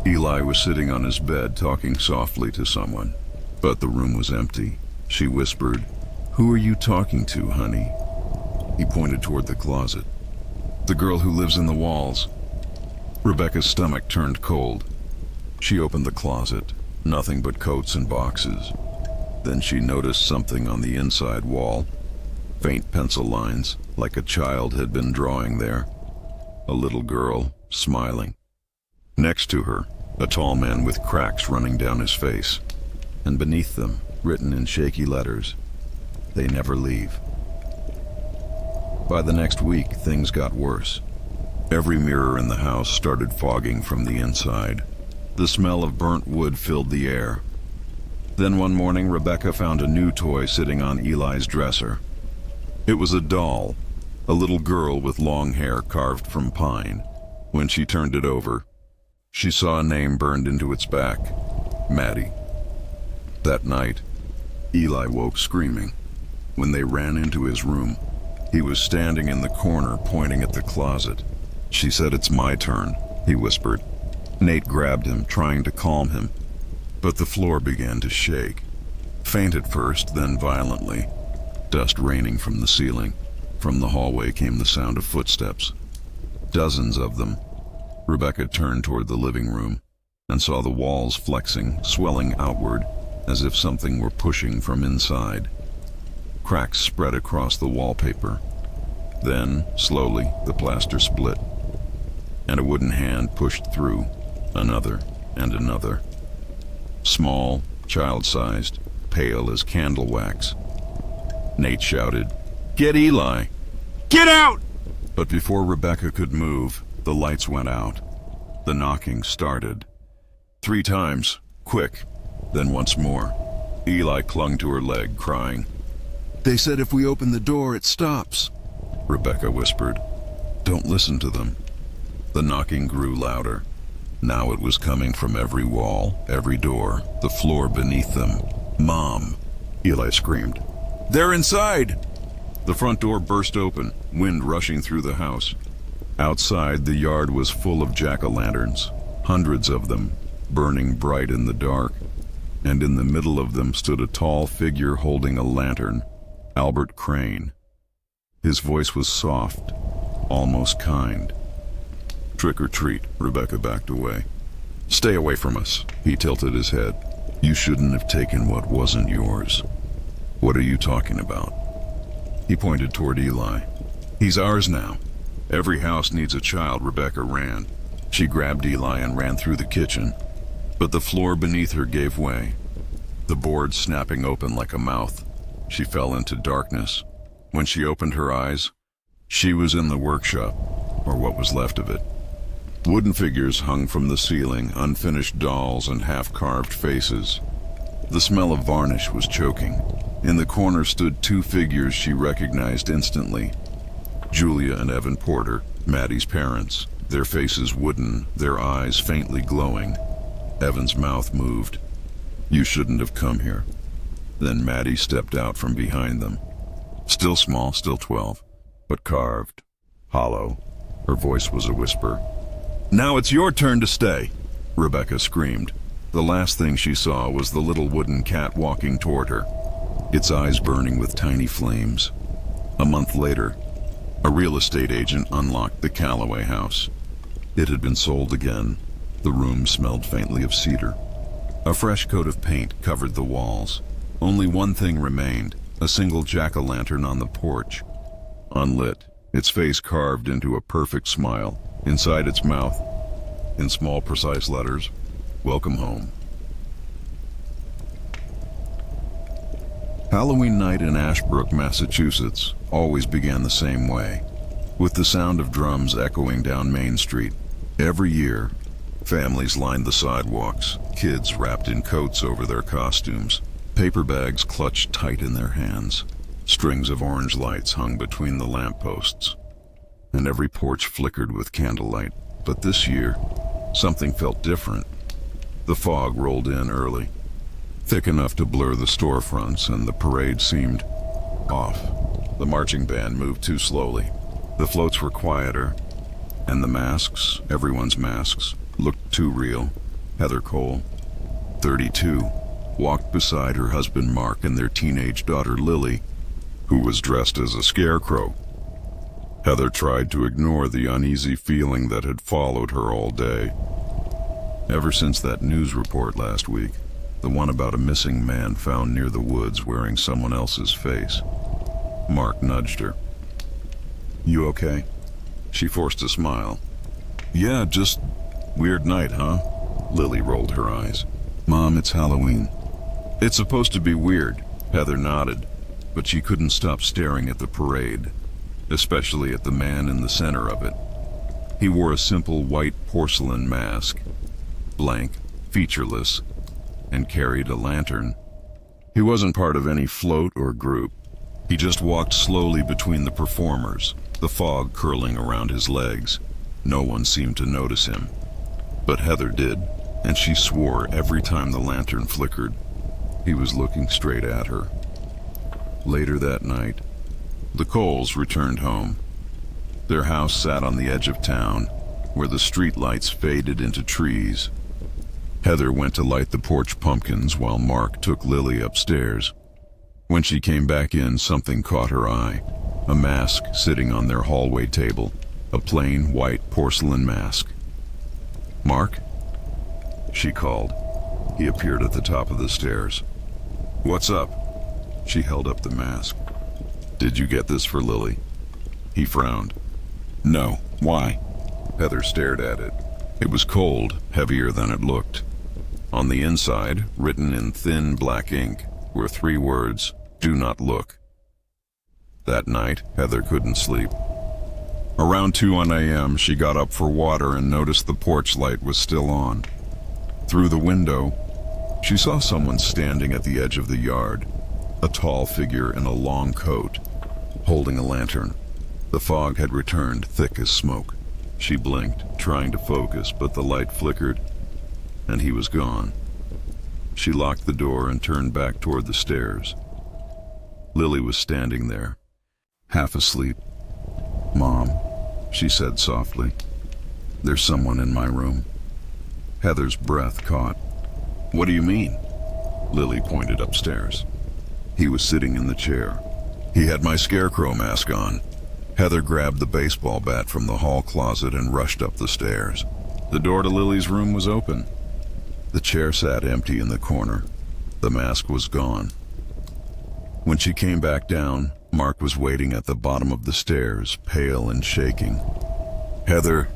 Eli was sitting on his bed talking softly to someone, but the room was empty. She whispered, "Who are you talking to, honey?" He pointed toward the closet. The girl who lives in the walls. Rebecca's stomach turned cold. She opened the closet, nothing but coats and boxes. Then she noticed something on the inside wall. Faint pencil lines, like a child had been drawing there. A little girl, smiling. Next to her, a tall man with cracks running down his face. And beneath them, written in shaky letters, "They never leave." By the next week, things got worse. Every mirror in the house started fogging from the inside. The smell of burnt wood filled the air. Then one morning, Rebecca found a new toy sitting on Eli's dresser. It was a doll, a little girl with long hair carved from pine. When she turned it over, she saw a name burned into its back, Maddie. That night, Eli woke screaming. When they ran into his room, he was standing in the corner pointing at the closet. "She said it's my turn," he whispered. Nate grabbed him, trying to calm him, but the floor began to shake. Faint at first, then violently. Dust raining from the ceiling. From the hallway came the sound of footsteps. Dozens of them. Rebecca turned toward the living room and saw the walls flexing, swelling outward, as if something were pushing from inside. Cracks spread across the wallpaper. Then, slowly, the plaster split, and a wooden hand pushed through, another and another. Small, child-sized, pale as candle wax. Nate shouted, "Get Eli! Get out!" But before Rebecca could move, the lights went out. The knocking started. 3 times, quick, then once more. Eli clung to her leg, crying. "They said if we open the door, it stops," Rebecca whispered. "Don't listen to them." The knocking grew louder. Now it was coming from every wall, every door, the floor beneath them. "Mom!" Eli screamed. "They're inside!" The front door burst open, wind rushing through the house. Outside, the yard was full of jack-o'-lanterns, hundreds of them, burning bright in the dark. And in the middle of them stood a tall figure holding a lantern, Albert Crane. His voice was soft, almost kind. "Trick or treat," Rebecca backed away. "Stay away from us," he tilted his head. "You shouldn't have taken what wasn't yours." "What are you talking about?" He pointed toward Eli. "He's ours now. Every house needs a child." Rebecca ran. She grabbed Eli and ran through the kitchen. But the floor beneath her gave way, the board snapping open like a mouth. She fell into darkness. When she opened her eyes, she was in the workshop, or what was left of it. Wooden figures hung from the ceiling, unfinished dolls and half-carved faces. The smell of varnish was choking. In the corner stood 2 figures she recognized instantly. Julia and Evan Porter, Maddie's parents, their faces wooden, their eyes faintly glowing. Evan's mouth moved. "You shouldn't have come here." Then Maddie stepped out from behind them. Still small, still 12, but carved, hollow. Her voice was a whisper. "Now it's your turn to stay," Rebecca screamed. The last thing she saw was the little wooden cat walking toward her, its eyes burning with tiny flames. A month later, a real estate agent unlocked the Calloway house. It had been sold again. The room smelled faintly of cedar. A fresh coat of paint covered the walls. Only one thing remained, a single jack-o'-lantern on the porch. Unlit, its face carved into a perfect smile. Inside its mouth, in small, precise letters, "Welcome home." Halloween night in Ashbrook, Massachusetts, always began the same way, with the sound of drums echoing down Main Street. Every year, families lined the sidewalks, kids wrapped in coats over their costumes, paper bags clutched tight in their hands. Strings of orange lights hung between the lampposts, and every porch flickered with candlelight. But this year, something felt different. The fog rolled in early, thick enough to blur the storefronts, and the parade seemed off. The marching band moved too slowly. The floats were quieter, and the masks, everyone's masks, looked too real. Heather Cole, 32, walked beside her husband Mark and their teenage daughter Lily, who was dressed as a scarecrow. Heather tried to ignore the uneasy feeling that had followed her all day. Ever since that news report last week, the one about a missing man found near the woods wearing someone else's face. Mark nudged her. "You okay?" She forced a smile. "Yeah, just weird night, huh?" Lily rolled her eyes. "Mom, it's Halloween." "It's supposed to be weird," Heather nodded, but she couldn't stop staring at the parade, especially at the man in the center of it. He wore a simple white porcelain mask, blank, featureless, and carried a lantern. He wasn't part of any float or group. He just walked slowly between the performers, the fog curling around his legs. No one seemed to notice him. But Heather did, and she swore every time the lantern flickered, he was looking straight at her. Later that night, the Coles returned home. Their house sat on the edge of town, where the street lights faded into trees. Heather went to light the porch pumpkins while Mark took Lily upstairs. When she came back in, something caught her eye. A mask sitting on their hallway table, a plain white porcelain mask. "Mark?" she called. He appeared at the top of the stairs. "What's up?" She held up the mask. "Did you get this for Lily?" He frowned. "No. Why?" Heather stared at it. It was cold, heavier than it looked. On the inside, written in thin black ink, were 3 words, "Do not look." That night, Heather couldn't sleep. Around 2 a.m., she got up for water and noticed the porch light was still on. Through the window, she saw someone standing at the edge of the yard, a tall figure in a long coat, holding a lantern. The fog had returned, thick as smoke. She blinked, trying to focus, but the light flickered, and he was gone. She locked the door and turned back toward the stairs. Lily was standing there, half asleep. "Mom," she said softly, "there's someone in my room." Heather's breath caught. "What do you mean?" Lily pointed upstairs. He was sitting in the chair. He had my scarecrow mask on. Heather grabbed the baseball bat from the hall closet and rushed up the stairs. The door to Lily's room was open. The chair sat empty in the corner. The mask was gone. When she came back down, Mark was waiting at the bottom of the stairs, pale and shaking. "Heather,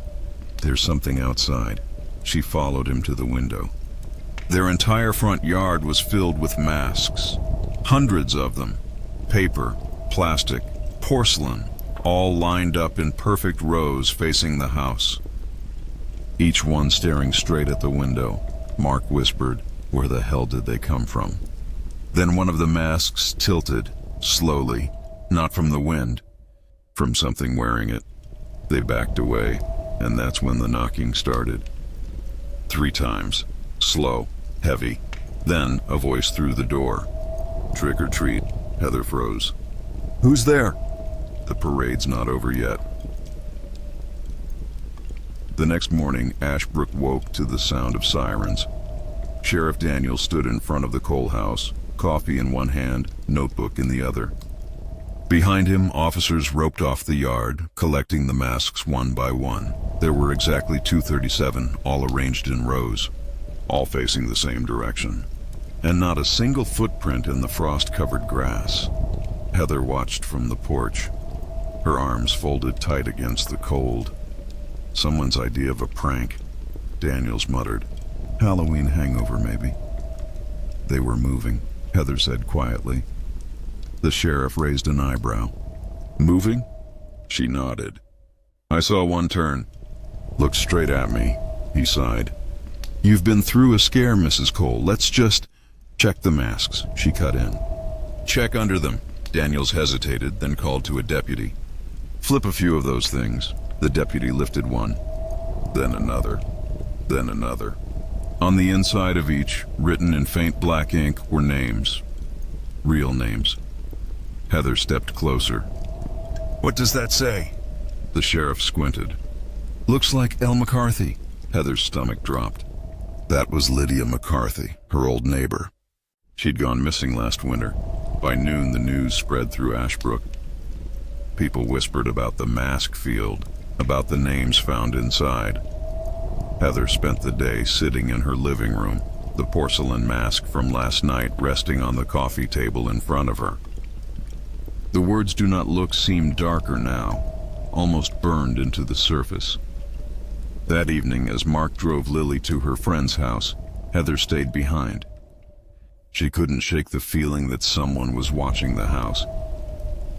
there's something outside." She followed him to the window. Their entire front yard was filled with masks. Hundreds of them. Paper, plastic, porcelain, all lined up in perfect rows facing the house. Each one staring straight at the window. Mark whispered, "Where the hell did they come from?" Then one of the masks tilted, slowly, not from the wind, from something wearing it. They backed away, and that's when the knocking started. 3 times, slow, heavy. Then a voice through the door. "Trick or treat." Heather froze. "Who's there?" "The parade's not over yet." The next morning, Ashbrook woke to the sound of sirens. Sheriff Daniels stood in front of the Cole house, coffee in one hand, notebook in the other. Behind him, officers roped off the yard, collecting the masks one by one. There were exactly 237, all arranged in rows, all facing the same direction. And not a single footprint in the frost-covered grass. Heather watched from the porch, her arms folded tight against the cold. "Someone's idea of a prank," Daniels muttered. "Halloween hangover, maybe." "They were moving," Heather said quietly. The sheriff raised an eyebrow. "Moving?" She nodded. "I saw one turn. Looked straight at me," he sighed. "You've been through a scare, Mrs. Cole. Let's just check the masks," she cut in. "Check under them." Daniels hesitated, then called to a deputy. "Flip a few of those things." The deputy lifted one, then another, then another. On the inside of each, written in faint black ink, were names. Real names. Heather stepped closer. "What does that say?" The sheriff squinted. "Looks like L. McCarthy." Heather's stomach dropped. That was Lydia McCarthy, her old neighbor. She'd gone missing last winter. By noon, the news spread through Ashbrook. People whispered about the mask field, about the names found inside. Heather spent the day sitting in her living room, the porcelain mask from last night resting on the coffee table in front of her. The words "do not look" seemed darker now, almost burned into the surface. That evening, as Mark drove Lily to her friend's house, Heather stayed behind. She couldn't shake the feeling that someone was watching the house.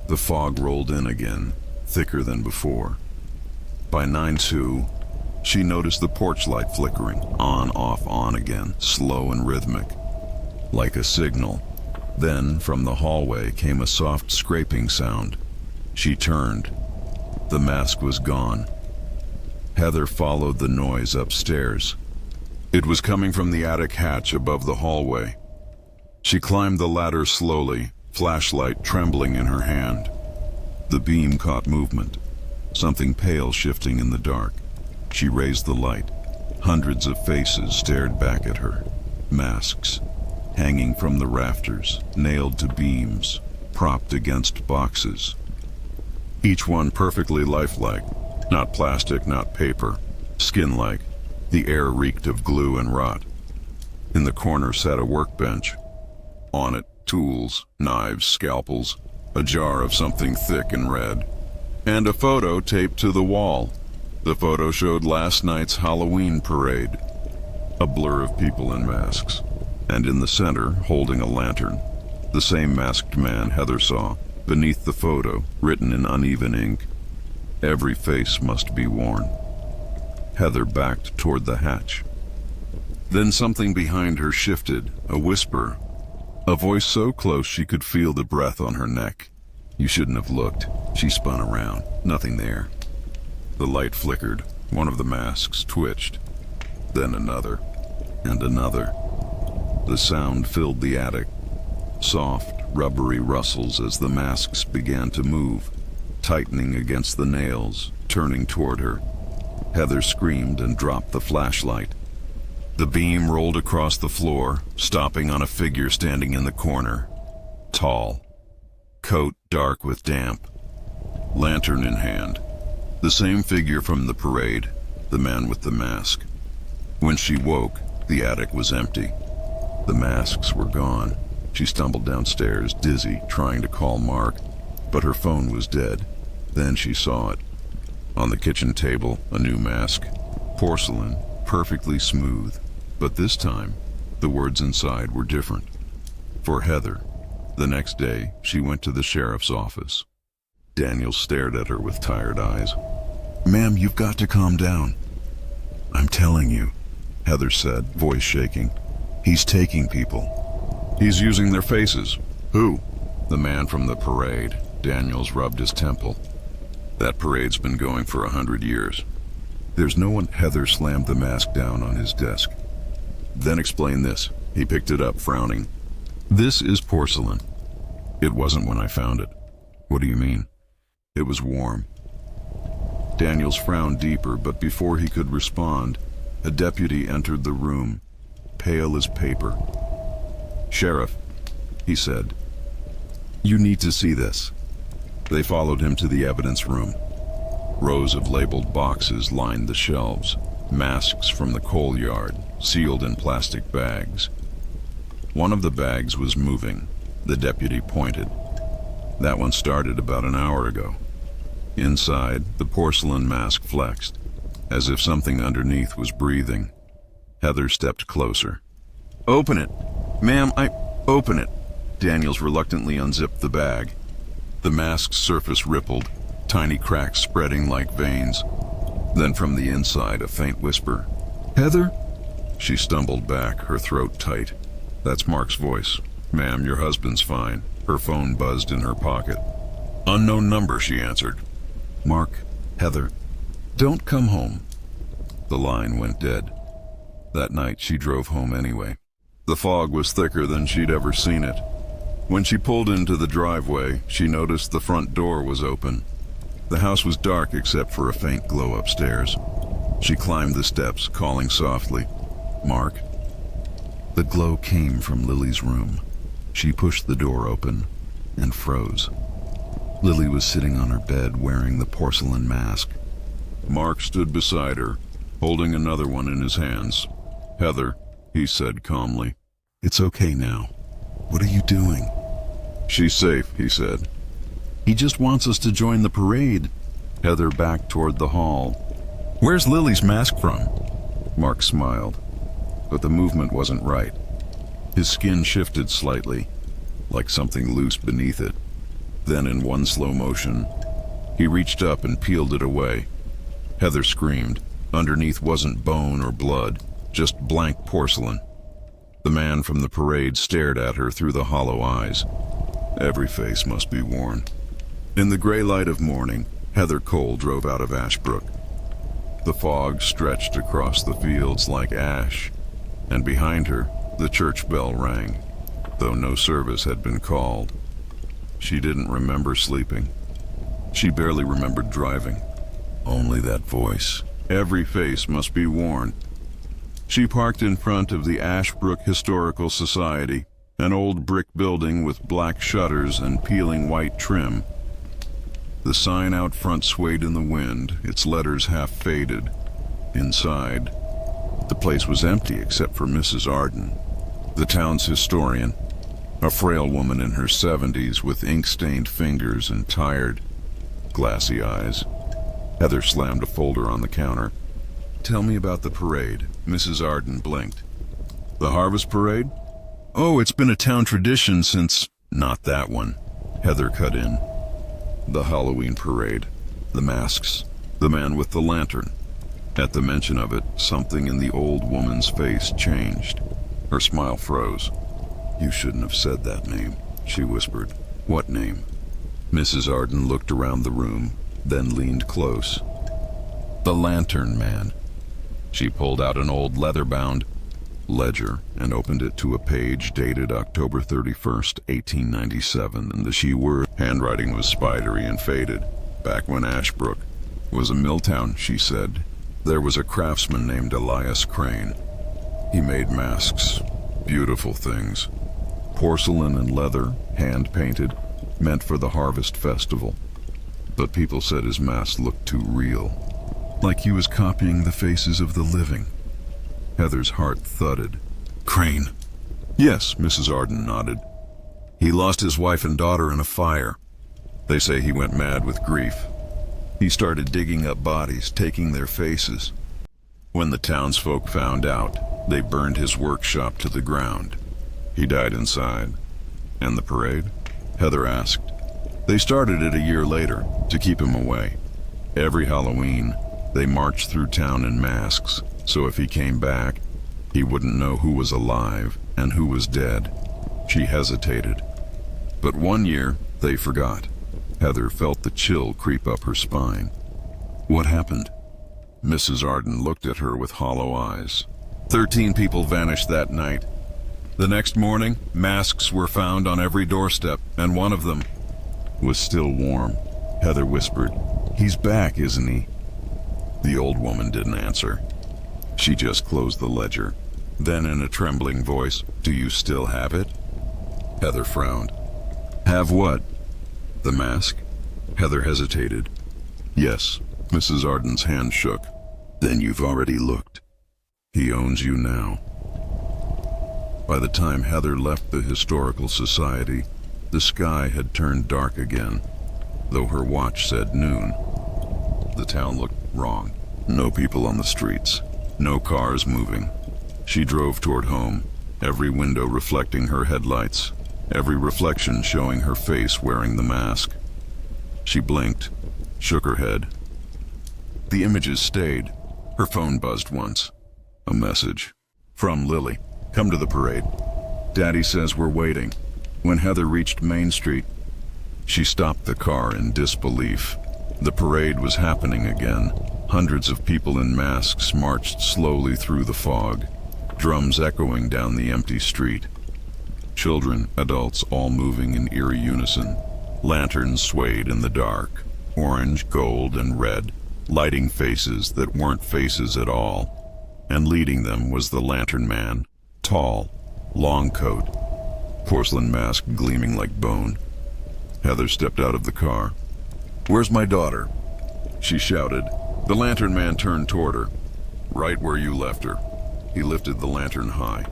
The fog rolled in again, thicker than before. By 9:02, she noticed the porch light flickering, on, off, on again, slow and rhythmic, like a signal. Then, from the hallway came a soft scraping sound. She turned. The mask was gone. Heather followed the noise upstairs. It was coming from the attic hatch above the hallway. She climbed the ladder slowly, flashlight trembling in her hand. The beam caught movement, something pale shifting in the dark. She raised the light. Hundreds of faces stared back at her. Masks, hanging from the rafters, nailed to beams, propped against boxes. Each one perfectly lifelike, not plastic, not paper, skin-like. The air reeked of glue and rot. In the corner sat a workbench. On it, tools, knives, scalpels, a jar of something thick and red, and a photo taped to the wall. The photo showed last night's Halloween parade. A blur of people in masks, and in the center, holding a lantern, the same masked man Heather saw. Beneath the photo, written in uneven ink, "Every face must be worn." Heather backed toward the hatch. Then something behind her shifted, a whisper, a voice so close she could feel the breath on her neck. "You shouldn't have looked." She spun around. Nothing there. The light flickered. One of the masks twitched. Then another, and another. The sound filled the attic. Soft, rubbery rustles as the masks began to move, tightening against the nails, turning toward her. Heather screamed and dropped the flashlight. The beam rolled across the floor, stopping on a figure standing in the corner. Tall. Coat dark with damp. Lantern in hand. The same figure from the parade, the man with the mask. When she woke, the attic was empty. The masks were gone. She stumbled downstairs, dizzy, trying to call Mark, but her phone was dead. Then she saw it. On the kitchen table, a new mask. Porcelain, perfectly smooth. But this time, the words inside were different. For Heather, the next day, she went to the sheriff's office. Daniel stared at her with tired eyes. "Ma'am, you've got to calm down." "I'm telling you," Heather said, voice shaking. "He's taking people. He's using their faces." "Who?" "The man from the parade." Daniels rubbed his temple. "That parade's been going for 100 years. There's no one." Heather slammed the mask down on his desk. "Then explain this." He picked it up, frowning. "This is porcelain. It wasn't when I found it." "What do you mean?" "It was warm." Daniels frowned deeper, but before he could respond, a deputy entered the room, pale as paper. "Sheriff," he said, "you need to see this." They followed him to the evidence room. Rows of labeled boxes lined the shelves, masks from the coal yard, sealed in plastic bags. One of the bags was moving. The deputy pointed. "That one started about an hour ago." Inside, the porcelain mask flexed, as if something underneath was breathing. Heather stepped closer. "Open it." "Ma'am, Open it." Daniels reluctantly unzipped the bag. The mask's surface rippled, tiny cracks spreading like veins. Then from the inside, a faint whisper. "Heather?" She stumbled back, her throat tight. "That's Mark's voice." "Ma'am, your husband's fine." Her phone buzzed in her pocket. "Unknown number," she answered. "Mark, Heather, don't come home." The line went dead. That night she drove home anyway. The fog was thicker than she'd ever seen it. When she pulled into the driveway, she noticed the front door was open. The house was dark except for a faint glow upstairs. She climbed the steps, calling softly, "Mark?" The glow came from Lily's room. She pushed the door open and froze. Lily was sitting on her bed wearing the porcelain mask. Mark stood beside her, holding another one in his hands. "Heather," he said calmly. "It's okay now. What are you doing?" "She's safe," he said. "He just wants us to join the parade." Heather backed toward the hall. "Where's Lily's mask from?" Mark smiled, but the movement wasn't right. His skin shifted slightly, like something loose beneath it. Then in one slow motion, he reached up and peeled it away. Heather screamed. Underneath wasn't bone or blood, just blank porcelain. The man from the parade stared at her through the hollow eyes. Every face must be worn. In the gray light of morning, Heather Cole drove out of Ashbrook. The fog stretched across the fields like ash, and behind her, the church bell rang, though no service had been called. She didn't remember sleeping. She barely remembered driving. Only that voice. Every face must be worn. She parked in front of the Ashbrook Historical Society, an old brick building with black shutters and peeling white trim. The sign out front swayed in the wind, its letters half faded. Inside, the place was empty except for Mrs. Arden, the town's historian, a frail woman in her 70s with ink-stained fingers and tired, glassy eyes. Heather slammed a folder on the counter. "Tell me about the parade." Mrs. Arden blinked. "The harvest parade? Oh, it's been a town tradition since—" "Not that one," Heather cut in. "The Halloween parade. The masks. The man with the lantern." At the mention of it, something in the old woman's face changed. Her smile froze. "You shouldn't have said that name," she whispered. "What name?" Mrs. Arden looked around the room, then leaned close. "The Lantern Man." She pulled out an old leather-bound ledger and opened it to a page dated October 31st, 1897, and the she word handwriting was spidery and faded. "Back when Ashbrook was a mill town," she said, "there was a craftsman named Elias Crane. He made masks, beautiful things, porcelain and leather, hand-painted, meant for the harvest festival. But people said his mask looked too real, like he was copying the faces of the living." Heather's heart thudded. "Crane?" "Yes," Mrs. Arden nodded. "He lost his wife and daughter in a fire. They say he went mad with grief. He started digging up bodies, taking their faces. When the townsfolk found out, they burned his workshop to the ground. He died inside." "And the parade?" Heather asked. "They started it a year later, to keep him away. Every Halloween, they marched through town in masks, so if he came back, he wouldn't know who was alive and who was dead." She hesitated. "But one year, they forgot." Heather felt the chill creep up her spine. "What happened?" Mrs. Arden looked at her with hollow eyes. 13 people vanished that night. The next morning, masks were found on every doorstep, and one of them was still warm. Heather whispered, "He's back, isn't he?" The old woman didn't answer. She just closed the ledger. Then in a trembling voice, "Do you still have it?" Heather frowned. "Have what?" "The mask." Heather hesitated. "Yes." Mrs. Arden's hand shook. "Then you've already looked. He owns you now." By the time Heather left the Historical Society, the sky had turned dark again, though her watch said noon. The town looked wrong. No people on the streets, no cars moving. She drove toward home, every window reflecting her headlights, every reflection showing her face wearing the mask. She blinked, shook her head. The images stayed. Her phone buzzed once. A message. From Lily. "Come to the parade. Daddy says we're waiting." When Heather reached Main Street, she stopped the car in disbelief. The parade was happening again. Hundreds of people in masks marched slowly through the fog, drums echoing down the empty street. Children, adults, all moving in eerie unison. Lanterns swayed in the dark, orange, gold, and red, lighting faces that weren't faces at all. And leading them was the Lantern Man, tall, long coat, porcelain mask gleaming like bone. Heather stepped out of the car. "Where's my daughter?" she shouted. The lantern man turned toward her. "Right where you left her." He lifted the lantern high,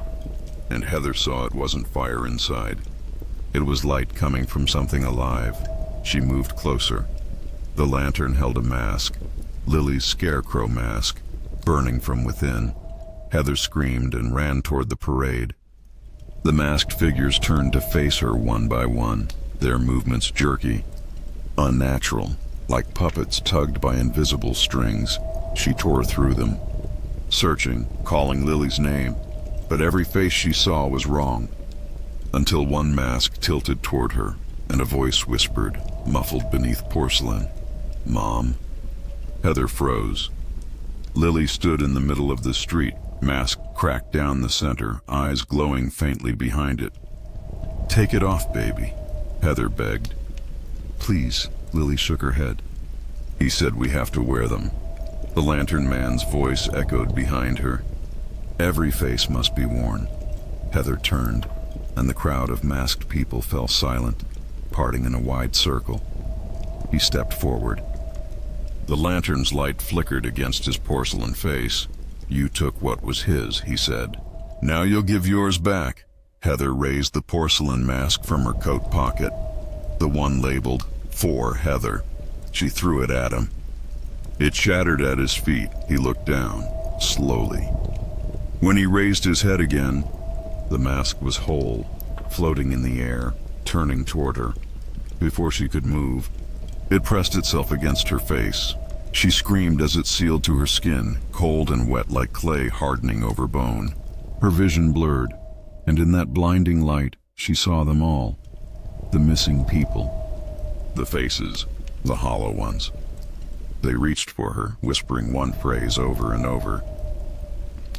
and Heather saw it wasn't fire inside. It was light coming from something alive. She moved closer. The lantern held a mask, Lily's scarecrow mask, burning from within. Heather screamed and ran toward the parade. The masked figures turned to face her one by one, their movements jerky, unnatural, like puppets tugged by invisible strings. She tore through them, searching, calling Lily's name, but every face she saw was wrong, until one mask tilted toward her, and a voice whispered, muffled beneath porcelain, "Mom." Heather froze. Lily stood in the middle of the street, mask cracked down the center, eyes glowing faintly behind it. "Take it off, baby," Heather begged. "Please," Lily shook her head. "He said we have to wear them." The lantern man's voice echoed behind her. "Every face must be worn." Heather turned, and the crowd of masked people fell silent, parting in a wide circle. He stepped forward. The lantern's light flickered against his porcelain face. "You took what was his," he said. "Now you'll give yours back." Heather raised the porcelain mask from her coat pocket, the one labeled, "For Heather." She threw it at him. It shattered at his feet. He looked down, slowly. When he raised his head again, the mask was whole, floating in the air, turning toward her. Before she could move, it pressed itself against her face. She screamed as it sealed to her skin, cold and wet like clay hardening over bone. Her vision blurred, and in that blinding light, she saw them all. The missing people. The faces, the hollow ones. They reached for her, whispering one phrase over and over.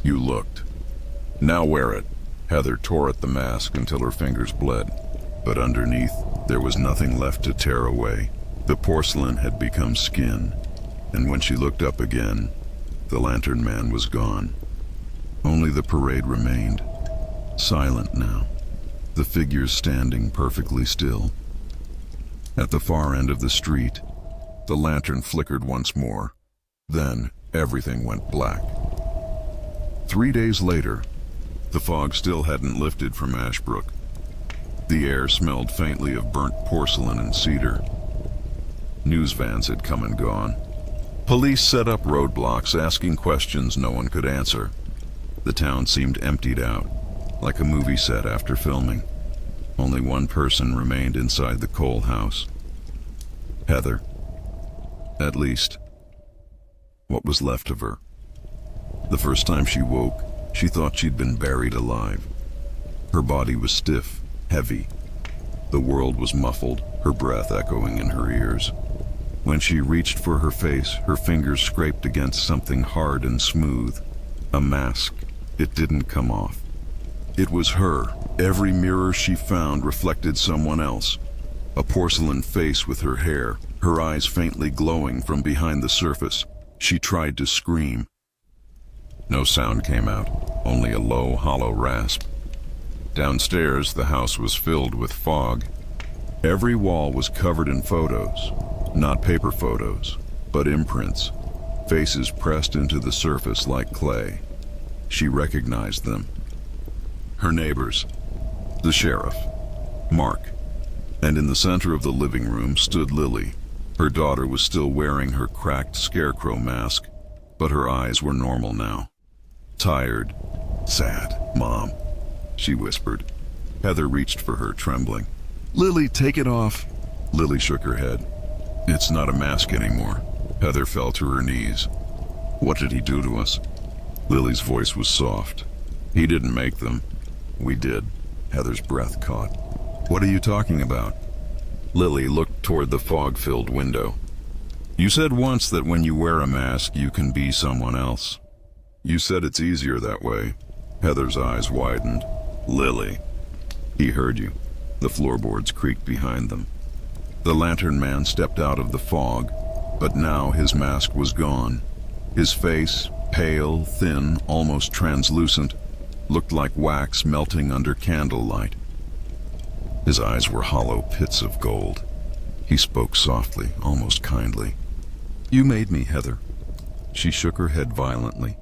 "You looked. Now wear it." Heather tore at the mask until her fingers bled, but underneath, there was nothing left to tear away. The porcelain had become skin, and when she looked up again, the lantern man was gone. Only the parade remained, silent now, the figures standing perfectly still. At the far end of the street, the lantern flickered once more. Then everything went black. 3 days later, the fog still hadn't lifted from Ashbrook. The air smelled faintly of burnt porcelain and cedar. News vans had come and gone. Police set up roadblocks, asking questions no one could answer. The town seemed emptied out, like a movie set after filming. Only one person remained inside the coal house. Heather. At least, what was left of her. The first time she woke, she thought she'd been buried alive. Her body was stiff, heavy. The world was muffled, her breath echoing in her ears. When she reached for her face, her fingers scraped against something hard and smooth. A mask. It didn't come off. It was her. Every mirror she found reflected someone else. A porcelain face with her hair, her eyes faintly glowing from behind the surface. She tried to scream. No sound came out, only a low, hollow rasp. Downstairs, the house was filled with fog. Every wall was covered in photos, not paper photos, but imprints, faces pressed into the surface like clay. She recognized them. Her neighbors, the sheriff, Mark, and in the center of the living room stood Lily. Her daughter was still wearing her cracked scarecrow mask, but her eyes were normal now. Tired, sad. "Mom," she whispered. Heather reached for her, trembling. "Lily, take it off." Lily shook her head. "It's not a mask anymore." Heather fell to her knees. "What did he do to us?" Lily's voice was soft. "He didn't make them. We did." Heather's breath caught. "What are you talking about?" Lily looked toward the fog-filled window. "You said once that when you wear a mask, you can be someone else. You said it's easier that way." Heather's eyes widened. "Lily." "He heard you." The floorboards creaked behind them. The lantern man stepped out of the fog, but now his mask was gone. His face, pale, thin, almost translucent, looked like wax melting under candlelight. His eyes were hollow pits of gold. He spoke softly, almost kindly. "You made me, Heather." She shook her head violently.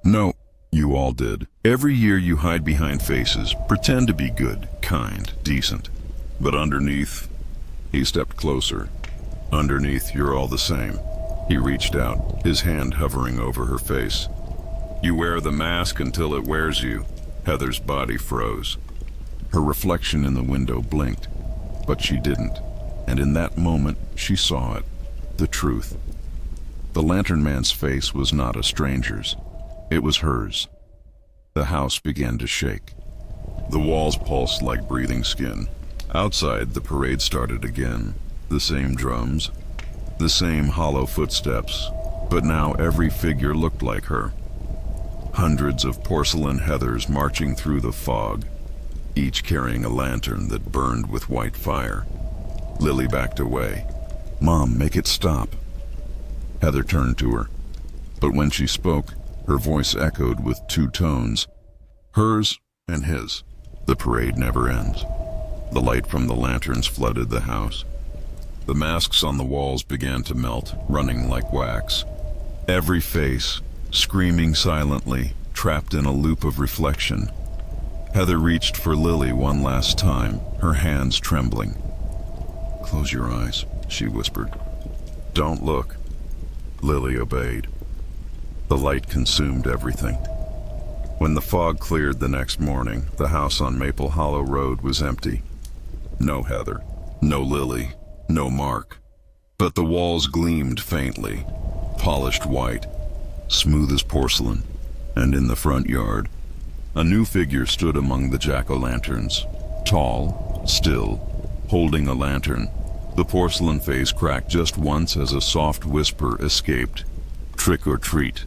"No, you all did. Every year you hide behind faces, pretend to be good, kind, decent. But underneath," he stepped closer, "underneath you're all the same." He reached out, his hand hovering over her face. "You wear the mask until it wears you." Heather's body froze. Her reflection in the window blinked, but she didn't. And in that moment, she saw it, the truth. The lantern man's face was not a stranger's. It was hers. The house began to shake. The walls pulsed like breathing skin. Outside, the parade started again. The same drums, the same hollow footsteps, but now every figure looked like her. Hundreds of porcelain Heathers marching through the fog, each carrying a lantern that burned with white fire. Lily backed away. "Mom, make it stop." Heather turned to her, but when she spoke, her voice echoed with two tones, hers and his. "The parade never ends." The light from the lanterns flooded the house. The masks on the walls began to melt, running like wax. Every face, screaming silently, trapped in a loop of reflection. Heather reached for Lily one last time, her hands trembling. "Close your eyes," she whispered. "Don't look." Lily obeyed. The light consumed everything. When the fog cleared the next morning, the house on Maple Hollow Road was empty. No Heather, no Lily, no Mark. But the walls gleamed faintly, polished white, smooth as porcelain. And in the front yard, a new figure stood among the jack-o'-lanterns, tall, still, holding a lantern. The porcelain face cracked just once as a soft whisper escaped, "Trick or treat."